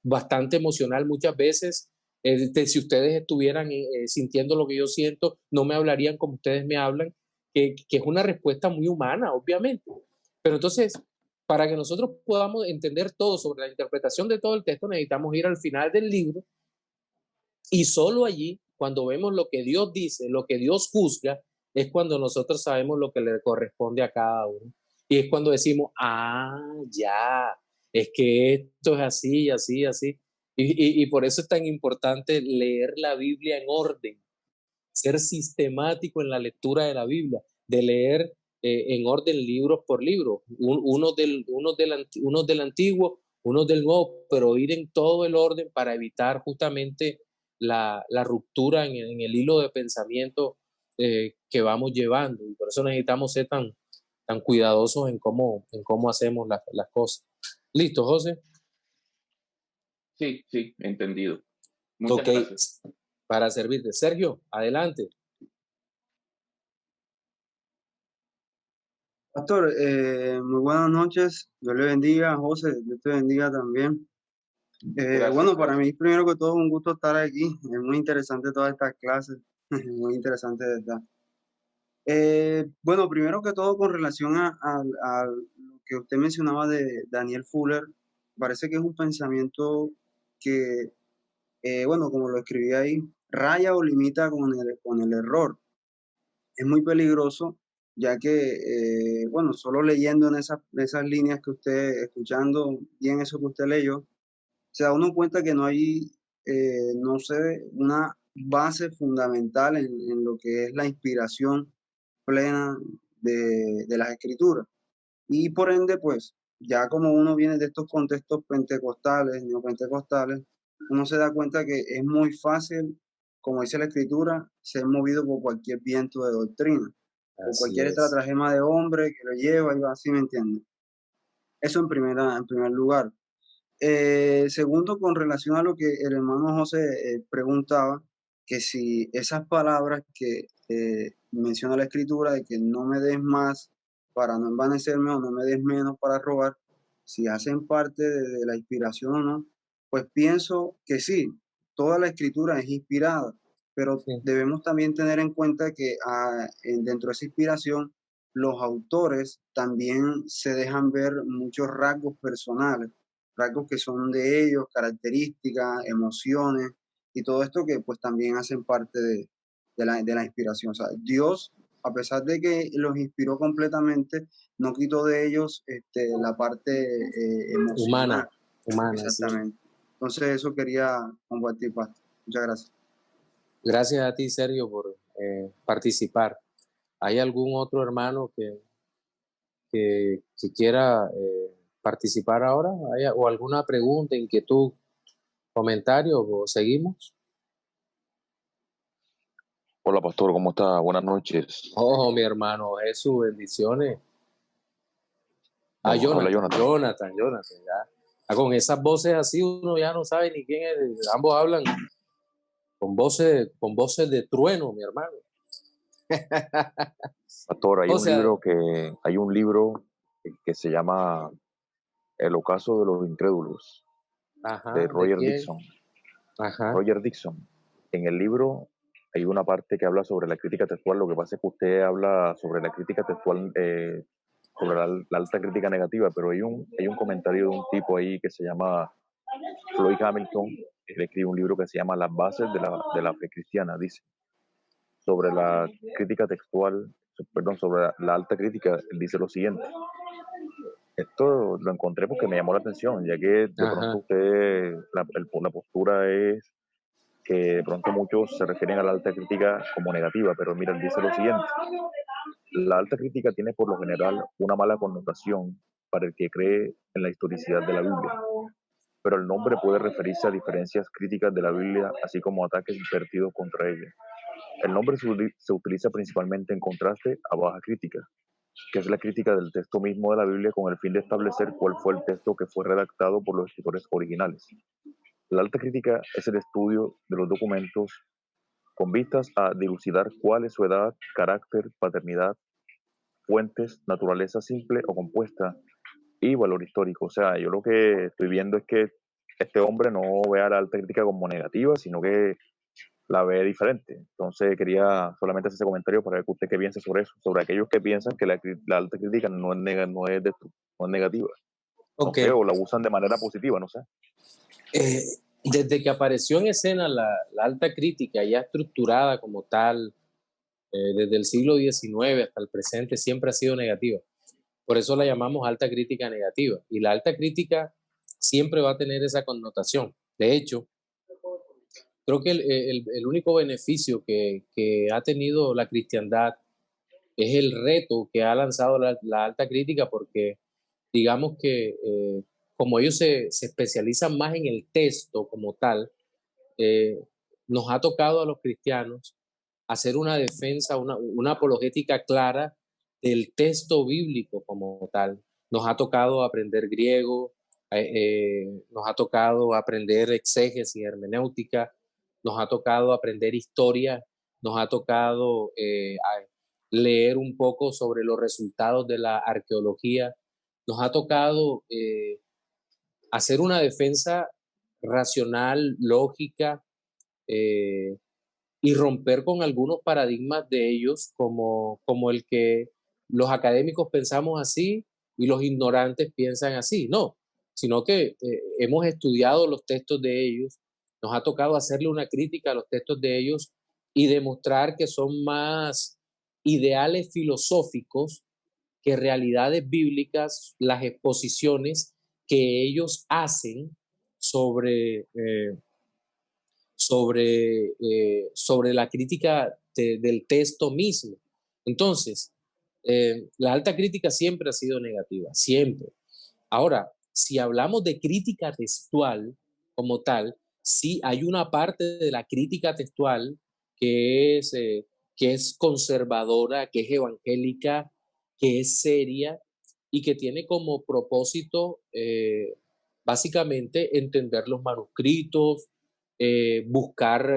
bastante emocional muchas veces. Si ustedes estuvieran sintiendo lo que yo siento, no me hablarían como ustedes me hablan, que es una respuesta muy humana, obviamente. Pero entonces, para que nosotros podamos entender todo sobre la interpretación de todo el texto, necesitamos ir al final del libro y solo allí, cuando vemos lo que Dios dice, lo que Dios juzga, es cuando nosotros sabemos lo que le corresponde a cada uno. Y es cuando decimos, ya, es que esto es así, así, así. Y por eso es tan importante leer la Biblia en orden, ser sistemático en la lectura de la Biblia, de leer en orden libros por libro, unos del Antiguo, unos del Nuevo, pero ir en todo el orden para evitar justamente la ruptura en el hilo de pensamiento que vamos llevando. Y por eso necesitamos ser tan cuidadosos en cómo hacemos las cosas. ¿Listo, José? Sí, sí, entendido. Muchas Ok, gracias. para servirte. Sergio, adelante. Pastor, muy buenas noches. Dios le bendiga, José. Dios te bendiga también. Gracias, Bueno, para gracias. mí, primero que todo, es un gusto estar aquí. Es muy interesante todas estas clases. Muy interesante, de verdad. Bueno, primero que todo, con relación a lo que usted mencionaba de Daniel Fuller, parece que es un pensamiento que, bueno, como lo escribí ahí, raya o limita con el error. Es muy peligroso, ya que, bueno, solo leyendo en esas líneas que usted, escuchando bien eso que usted leyó, se da uno cuenta que no hay, no sé, una base fundamental en lo que es la inspiración plena de las escrituras. Y por ende, pues, ya como uno viene de estos contextos pentecostales, neopentecostales, uno se da cuenta que es muy fácil, como dice la escritura, ser movido por cualquier viento de doctrina, por Así cualquier es. estratagema de hombre que lo lleva y va así, ¿me entiende? Eso en primer lugar. Segundo, con relación a lo que el hermano José preguntaba, que si esas palabras que menciona la escritura, de que no me des más para no envanecerme o no me des menos para robar, si hacen parte de la inspiración o no, pues pienso que sí, toda la escritura es inspirada, pero Sí. debemos también tener en cuenta que dentro de esa inspiración, los autores también se dejan ver muchos rasgos personales, rasgos que son de ellos, características, emociones y todo esto que pues también hacen parte de la inspiración. O sea, Dios, a pesar de que los inspiró completamente, no quitó de ellos la parte emocional. Humana, sí. Exactamente. Entonces eso quería compartir, Pastor. Muchas gracias. Gracias a ti, Sergio, por participar. ¿Hay algún otro hermano que quiera participar ahora? ¿O alguna pregunta, inquietud, comentario? ¿O seguimos? Hola pastor, ¿cómo está? Buenas noches. Oh, mi hermano Jesús, bendiciones. Habla Jonathan. Jonathan, ya. Con esas voces así uno ya no sabe ni quién es. Ambos hablan con voces de trueno, mi hermano. Pastor, O sea, hay un libro que se llama El ocaso de los incrédulos, de ajá, ¿de Roger quién? Dixon. Ajá, Roger Dixon. En el libro hay una parte que habla sobre la crítica textual. Lo que pasa es que usted habla sobre la crítica textual, sobre la alta crítica negativa, pero hay un comentario de un tipo ahí que se llama Floyd Hamilton. Él escribe un libro que se llama Las bases de la fe cristiana. Dice sobre la crítica textual, perdón, sobre la alta crítica, él dice lo siguiente. Esto lo encontré porque me llamó la atención, ya que de pronto ajá, la postura es que de pronto muchos se refieren a la alta crítica como negativa, pero mira, él dice lo siguiente. La alta crítica tiene por lo general una mala connotación para el que cree en la historicidad de la Biblia, pero el nombre puede referirse a diferencias críticas de la Biblia, así como ataques vertidos contra ella. El nombre se utiliza principalmente en contraste a baja crítica, que es la crítica del texto mismo de la Biblia con el fin de establecer cuál fue el texto que fue redactado por los escritores originales. La alta crítica es el estudio de los documentos con vistas a dilucidar cuál es su edad, carácter, paternidad, fuentes, naturaleza simple o compuesta y valor histórico. O sea, yo lo que estoy viendo es que este hombre no ve a la alta crítica como negativa, sino que la ve diferente. Entonces quería solamente hacer ese comentario para ver usted qué piensa sobre eso, sobre aquellos que piensan que la alta crítica no es negativa, no Ok. sé, o la usan de manera positiva, no sé. Eh, Desde que apareció en escena la alta crítica ya estructurada como tal, desde el siglo XIX hasta el presente, siempre ha sido negativa. Por eso la llamamos alta crítica negativa. Y la alta crítica siempre va a tener esa connotación. De hecho, creo que el único beneficio que ha tenido la cristiandad es el reto que ha lanzado la alta crítica, porque digamos que como ellos se especializan más en el texto como tal, eh, nos ha tocado a los cristianos hacer una defensa, una apologética clara del texto bíblico como tal. Nos ha tocado aprender griego, nos ha tocado aprender exégesis, hermenéutica, nos ha tocado aprender historia, nos ha tocado leer un poco sobre los resultados de la arqueología, nos ha tocado hacer una defensa racional, lógica, eh, y romper con algunos paradigmas de ellos, como el que los académicos pensamos así y los ignorantes piensan así. No, sino que hemos estudiado los textos de ellos, nos ha tocado hacerle una crítica a los textos de ellos y demostrar que son más ideales filosóficos que realidades bíblicas, las exposiciones que ellos hacen sobre sobre la crítica del texto mismo. Entonces, la alta crítica siempre ha sido negativa, siempre. Ahora, si hablamos de crítica textual como tal, sí hay una parte de la crítica textual que es conservadora, que es evangélica, que es seria y que tiene como propósito básicamente entender los manuscritos, buscar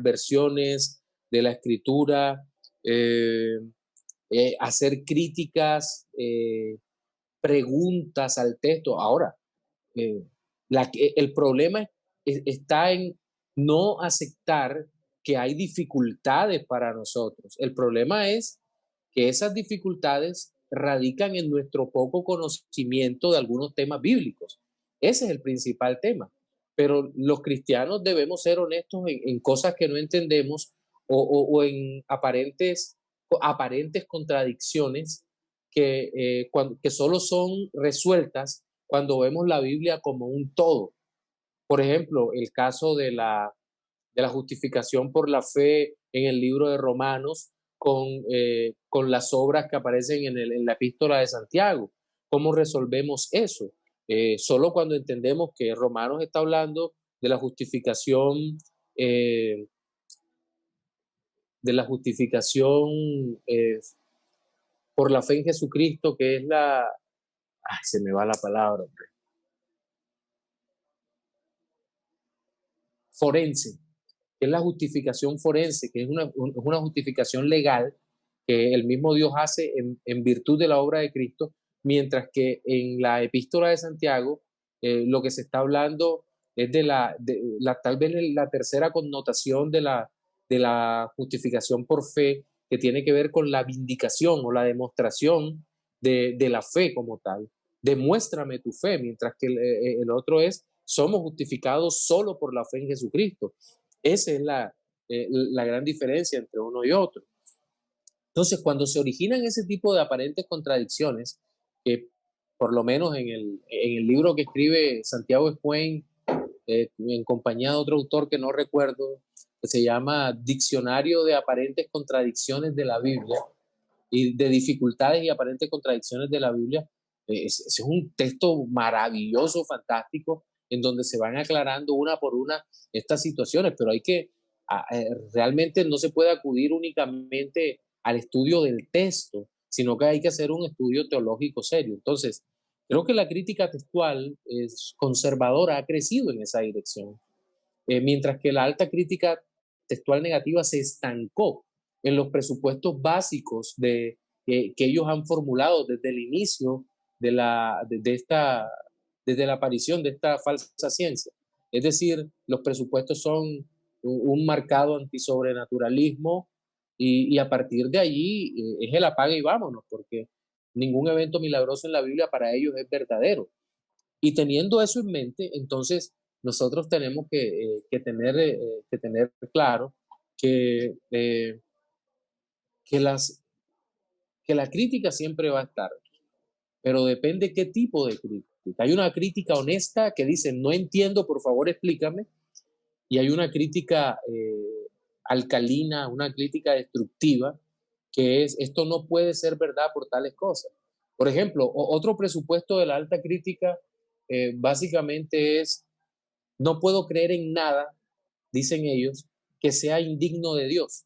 versiones de la escritura, eh, hacer críticas, preguntas al texto. Ahora, eh, el problema está en no aceptar que hay dificultades para nosotros. El problema es que esas dificultades radican en nuestro poco conocimiento de algunos temas bíblicos. Ese es el principal tema. Pero los cristianos debemos ser honestos en cosas que no entendemos o en aparentes contradicciones que solo son resueltas cuando vemos la Biblia como un todo. Por ejemplo, el caso de la justificación por la fe en el libro de Romanos con las obras que aparecen en la epístola de Santiago. ¿Cómo resolvemos eso? Solo cuando entendemos que Romanos está hablando de la justificación, eh, de la justificación por la fe en Jesucristo, que es se me va la palabra, hombre. Forense, que es la justificación forense, que es una justificación legal que el mismo Dios hace en virtud de la obra de Cristo, mientras que en la epístola de Santiago lo que se está hablando es tal vez la tercera connotación de la justificación por fe, que tiene que ver con la vindicación o la demostración de la fe como tal. Demuéstrame tu fe, mientras que el otro es, somos justificados solo por la fe en Jesucristo. Esa es la gran diferencia entre uno y otro. Entonces, cuando se originan ese tipo de aparentes contradicciones, que por lo menos en el libro que escribe Santiago Espuén, en compañía de otro autor que no recuerdo, que se llama Diccionario de aparentes contradicciones de la Biblia y de dificultades y aparentes contradicciones de la Biblia, es un texto maravilloso, fantástico, en donde se van aclarando una por una estas situaciones, pero realmente no se puede acudir únicamente al estudio del texto, sino que hay que hacer un estudio teológico serio. Entonces, creo que la crítica textual es conservadora, ha crecido en esa dirección, mientras que la alta crítica textual negativa se estancó en los presupuestos básicos de que ellos han formulado desde el inicio desde la aparición de esta falsa ciencia. Es decir, los presupuestos son un marcado antisobrenaturalismo y a partir de allí es el apague y vámonos, porque ningún evento milagroso en la Biblia para ellos es verdadero. Y teniendo eso en mente, entonces nosotros tenemos que tener claro que, que la crítica siempre va a estar, pero depende qué tipo de crítica. Hay una crítica honesta que dice, no entiendo, por favor explícame, y hay una crítica alcalina, una crítica destructiva, que es, esto no puede ser verdad por tales cosas. Por ejemplo, otro presupuesto de la alta crítica básicamente es, no puedo creer en nada, dicen ellos, que sea indigno de Dios.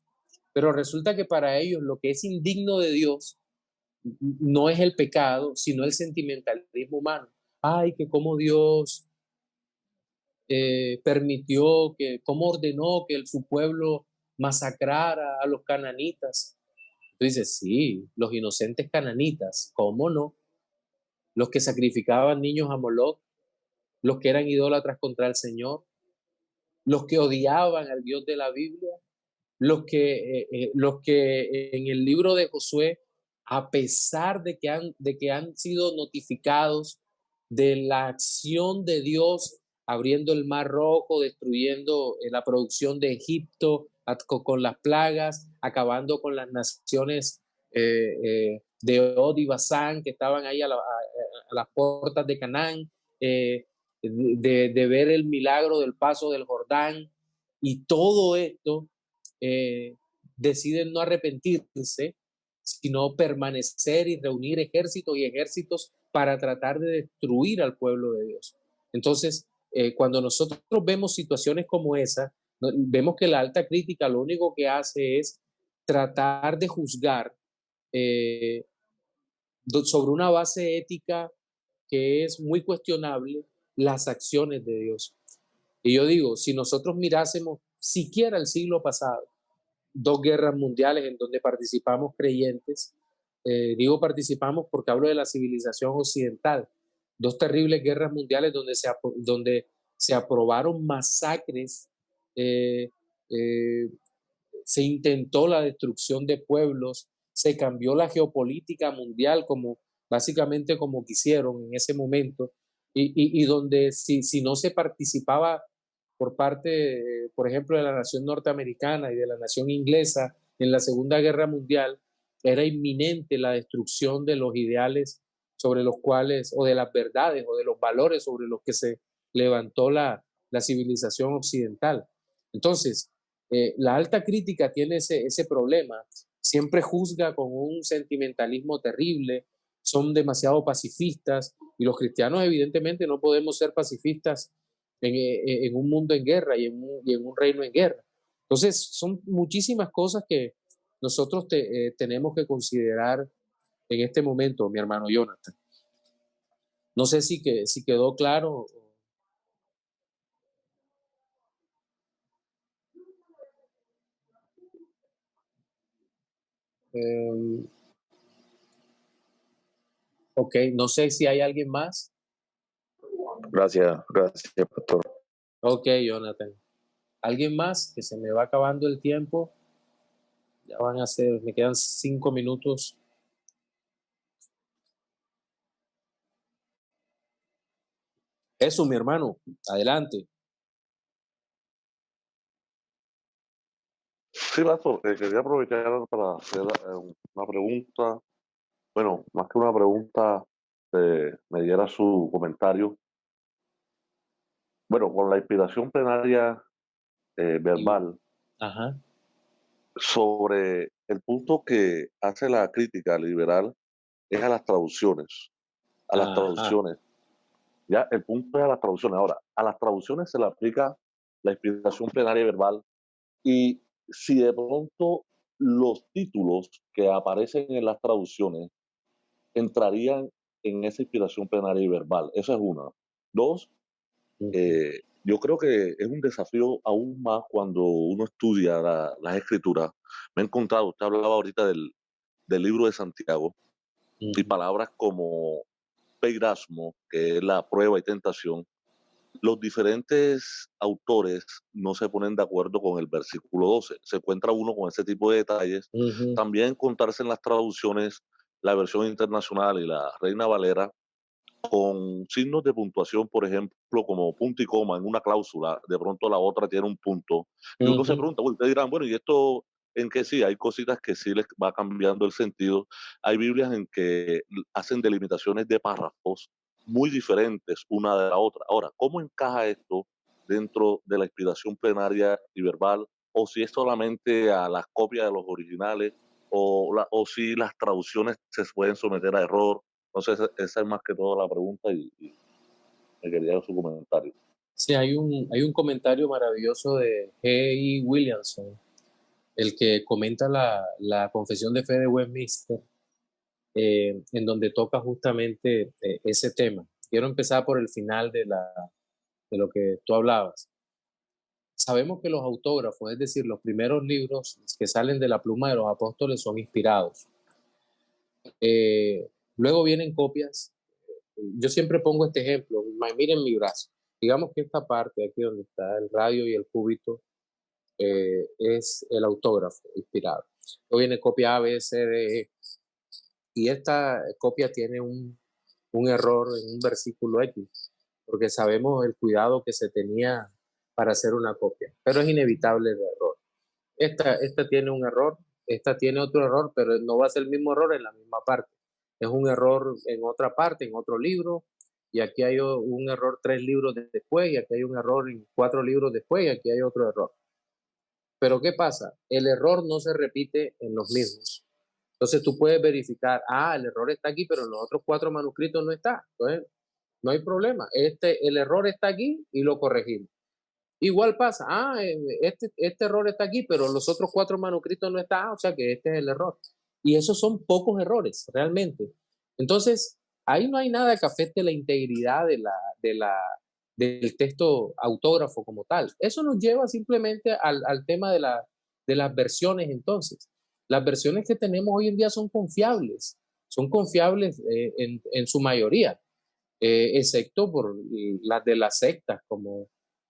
Pero resulta que para ellos lo que es indigno de Dios no es el pecado, sino el sentimentalismo humano. Ay, que cómo Dios permitió, cómo ordenó que su pueblo masacrara a los cananitas. Tú dices, sí, los inocentes cananitas, ¿cómo no? Los que sacrificaban niños a Moloch, los que eran idólatras contra el Señor, los que odiaban al Dios de la Biblia, los que en el libro de Josué, a pesar de que han sido notificados de la acción de Dios abriendo el Mar Rojo, destruyendo la producción de Egipto con las plagas, acabando con las naciones de Od y Basán que estaban ahí a las puertas de Canaán, de ver el milagro del paso del Jordán, y todo esto deciden no arrepentirse, sino permanecer y reunir ejércitos y ejércitos para tratar de destruir al pueblo de Dios. Entonces, cuando nosotros vemos situaciones como esa, vemos que la alta crítica lo único que hace es tratar de juzgar sobre una base ética que es muy cuestionable las acciones de Dios. Y yo digo, si nosotros mirásemos siquiera el siglo pasado, 2 guerras mundiales en donde participamos creyentes, digo participamos porque hablo de la civilización occidental, 2 terribles guerras mundiales donde se aprobaron masacres, se intentó la destrucción de pueblos, se cambió la geopolítica mundial básicamente como quisieron en ese momento, y donde si no se participaba por parte, por ejemplo, de la nación norteamericana y de la nación inglesa en la Segunda Guerra Mundial, era inminente la destrucción de los ideales sobre los cuales, o de las verdades, o de los valores sobre los que se levantó la civilización occidental. Entonces, la alta crítica tiene ese problema, siempre juzga con un sentimentalismo terrible, son demasiado pacifistas, y los cristianos evidentemente no podemos ser pacifistas en un mundo en guerra y en un reino en guerra. Entonces, son muchísimas cosas que nosotros tenemos que considerar en este momento, mi hermano Jonathan. No sé si quedó claro. Ok, no sé si hay alguien más. Gracias, pastor. Ok, Jonathan. ¿Alguien más? Que se me va acabando el tiempo. Ya me quedan 5 minutos. Eso, mi hermano, adelante. Sí, pastor, quería aprovechar para hacer una pregunta. Bueno, más que una pregunta, me diera su comentario. Bueno, con la inspiración plenaria verbal, Ajá. sobre el punto que hace la crítica liberal es a las traducciones. A las Ajá. traducciones. Ya, el punto es a las traducciones. Ahora, a las traducciones se le aplica la inspiración plenaria verbal, y si de pronto los títulos que aparecen en las traducciones entrarían en esa inspiración plenaria y verbal. Esa es una. 2, yo creo que es un desafío aún más cuando uno estudia las escrituras. Me he encontrado, usted hablaba ahorita del libro de Santiago y Ujú. palabras como peirasmo, que es la prueba y tentación, los diferentes autores no se ponen de acuerdo con el versículo 12. Se encuentra uno con ese tipo de detalles. Ujú. También encontrarse en las traducciones la versión internacional y la Reina Valera con signos de puntuación, por ejemplo, como punto y coma en una cláusula, de pronto la otra tiene un punto. Y uno se Ujú. pregunta, ustedes dirán, bueno, ¿y esto en qué sí? Hay cositas que sí les va cambiando el sentido. Hay Biblias en que hacen delimitaciones de párrafos muy diferentes una de la otra. Ahora, ¿cómo encaja esto dentro de la inspiración plenaria y verbal? O si es solamente a las copias de los originales, o si las traducciones se pueden someter a error. Entonces, esa es más que todo la pregunta y me quería su comentario. Sí, hay un comentario maravilloso de G.I. Williamson, el que comenta la Confesión de Fe de Westminster, en donde toca justamente ese tema. Quiero empezar por el final de lo que tú hablabas. Sabemos que los autógrafos, es decir, los primeros libros que salen de la pluma de los apóstoles, son inspirados. Luego vienen copias. Yo siempre pongo este ejemplo. Miren mi brazo. Digamos que esta parte aquí donde está el radio y el cúbito es el autógrafo inspirado. Luego viene copia A, B, C, D, E. Y esta copia tiene un error en un versículo X, porque sabemos el cuidado que se tenía para hacer una copia. Pero es inevitable el error. Esta tiene un error, esta tiene otro error, pero no va a ser el mismo error en la misma parte. Es un error en otra parte, en otro libro, y aquí hay un error 3 libros después, y aquí hay un error en 4 libros después, y aquí hay otro error. Pero ¿qué pasa? El error no se repite en los mismos. Entonces tú puedes verificar, el error está aquí, pero en los otros 4 manuscritos no está. Entonces, no hay problema. El error está aquí y lo corregimos. Igual pasa, este error está aquí, pero los otros 4 manuscritos no están, o sea que este es el error. Y esos son pocos errores, realmente. Entonces, ahí no hay nada que afecte la integridad de la, del texto autógrafo como tal. Eso nos lleva simplemente al tema de las versiones entonces. Las versiones que tenemos hoy en día son confiables en su mayoría, excepto por las de las sectas, como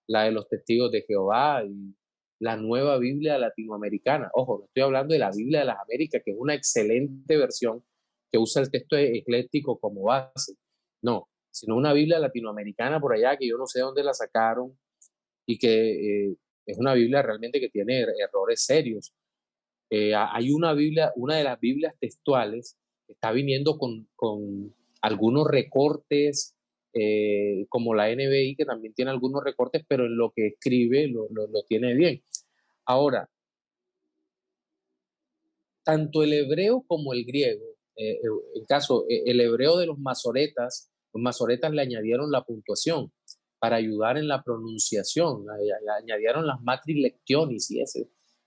la de los Testigos de Jehová y la Nueva Biblia Latinoamericana. Ojo, no estoy hablando de la Biblia de las Américas, que es una excelente versión que usa el texto ecléctico como base. No, sino una Biblia latinoamericana por allá que yo no sé dónde la sacaron y que es una Biblia realmente que tiene errores serios. Hay una Biblia, una de las Biblias textuales, que está viniendo con algunos recortes, como la NBI, que también tiene algunos recortes, pero en lo que escribe lo tiene bien. Ahora, tanto el hebreo como el griego, en caso, el hebreo de los masoretas le añadieron la puntuación para ayudar en la pronunciación, añadieron las matrix lectionis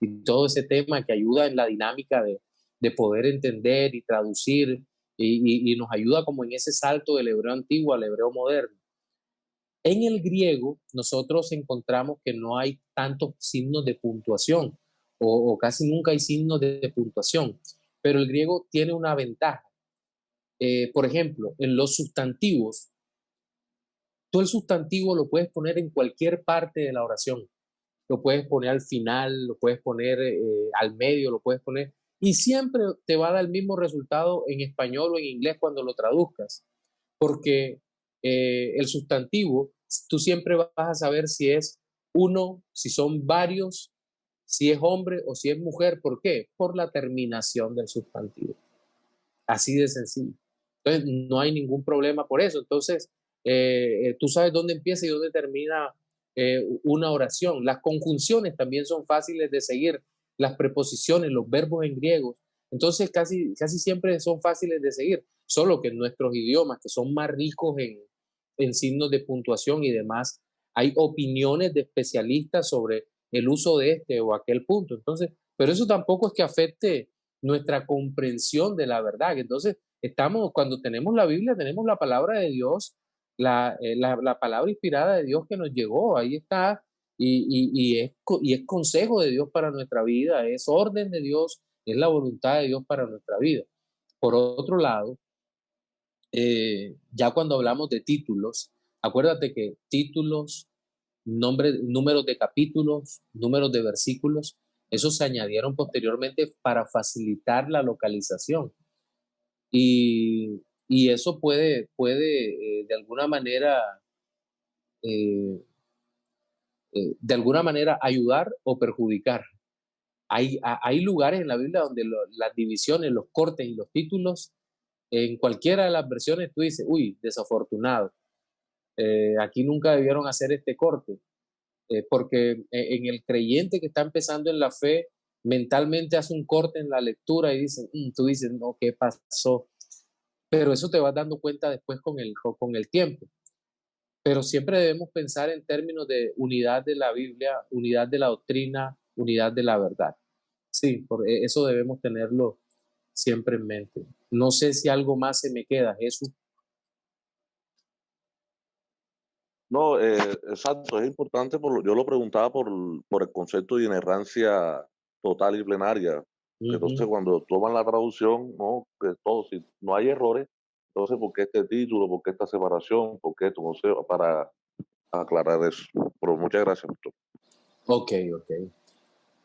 y todo ese tema que ayuda en la dinámica de poder entender y traducir y nos ayuda como en ese salto del hebreo antiguo al hebreo moderno. En el griego nosotros encontramos que no hay tantos signos de puntuación o casi nunca hay signos de puntuación, pero el griego tiene una ventaja. Por ejemplo, en los sustantivos, tú el sustantivo lo puedes poner en cualquier parte de la oración. Lo puedes poner al final, lo puedes poner al medio, lo puedes poner, y siempre te va a dar el mismo resultado en español o en inglés cuando lo traduzcas, porque el sustantivo, tú siempre vas a saber si es uno, si son varios, si es hombre o si es mujer. ¿Por qué? Por la terminación del sustantivo. Así de sencillo. Entonces, no hay ningún problema por eso. Entonces, tú sabes dónde empieza y dónde termina una oración. Las conjunciones también son fáciles de seguir. Las preposiciones, los verbos en griego. Entonces, casi siempre son fáciles de seguir. Solo que en nuestros idiomas, que son más ricos en signos de puntuación y demás, hay opiniones de especialistas sobre el uso de este o aquel punto. Entonces, pero eso tampoco es que afecte nuestra comprensión de la verdad. Entonces, cuando tenemos la Biblia, tenemos la palabra de Dios, la palabra inspirada de Dios que nos llegó, ahí está, y es consejo de Dios para nuestra vida, es orden de Dios, es la voluntad de Dios para nuestra vida. Por otro lado, ya cuando hablamos de títulos, acuérdate que títulos, números de capítulos, números de versículos, esos se añadieron posteriormente para facilitar la localización. Y eso puede de alguna manera ayudar o perjudicar. Hay lugares en la Biblia donde las divisiones, los cortes y los títulos, en cualquiera de las versiones tú dices, uy, desafortunado, aquí nunca debieron hacer este corte, porque en el creyente que está empezando en la fe, mentalmente hace un corte en la lectura y dice, tú dices, no, ¿qué pasó? Pero eso te vas dando cuenta después con el tiempo. Pero siempre debemos pensar en términos de unidad de la Biblia, unidad de la doctrina, unidad de la verdad. Sí, eso debemos tenerlo siempre en mente. No sé si algo más se me queda, Jesús. No, exacto, es importante, yo lo preguntaba por el concepto de inerrancia total y plenaria. Entonces, cuando toman la traducción, no, que todo, si no hay errores, entonces, ¿por qué este título? ¿Por qué esta separación? ¿Por qué esto? No sé, para aclarar eso. Pero muchas gracias, doctor. Ok.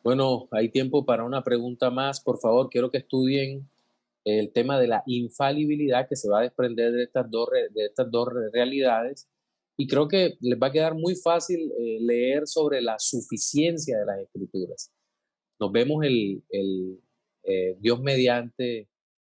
Bueno, hay tiempo para una pregunta más. Por favor, quiero que estudien el tema de la infalibilidad que se va a desprender de estas dos realidades. Y creo que les va a quedar muy fácil leer sobre la suficiencia de las escrituras. Nos vemos Dios mediante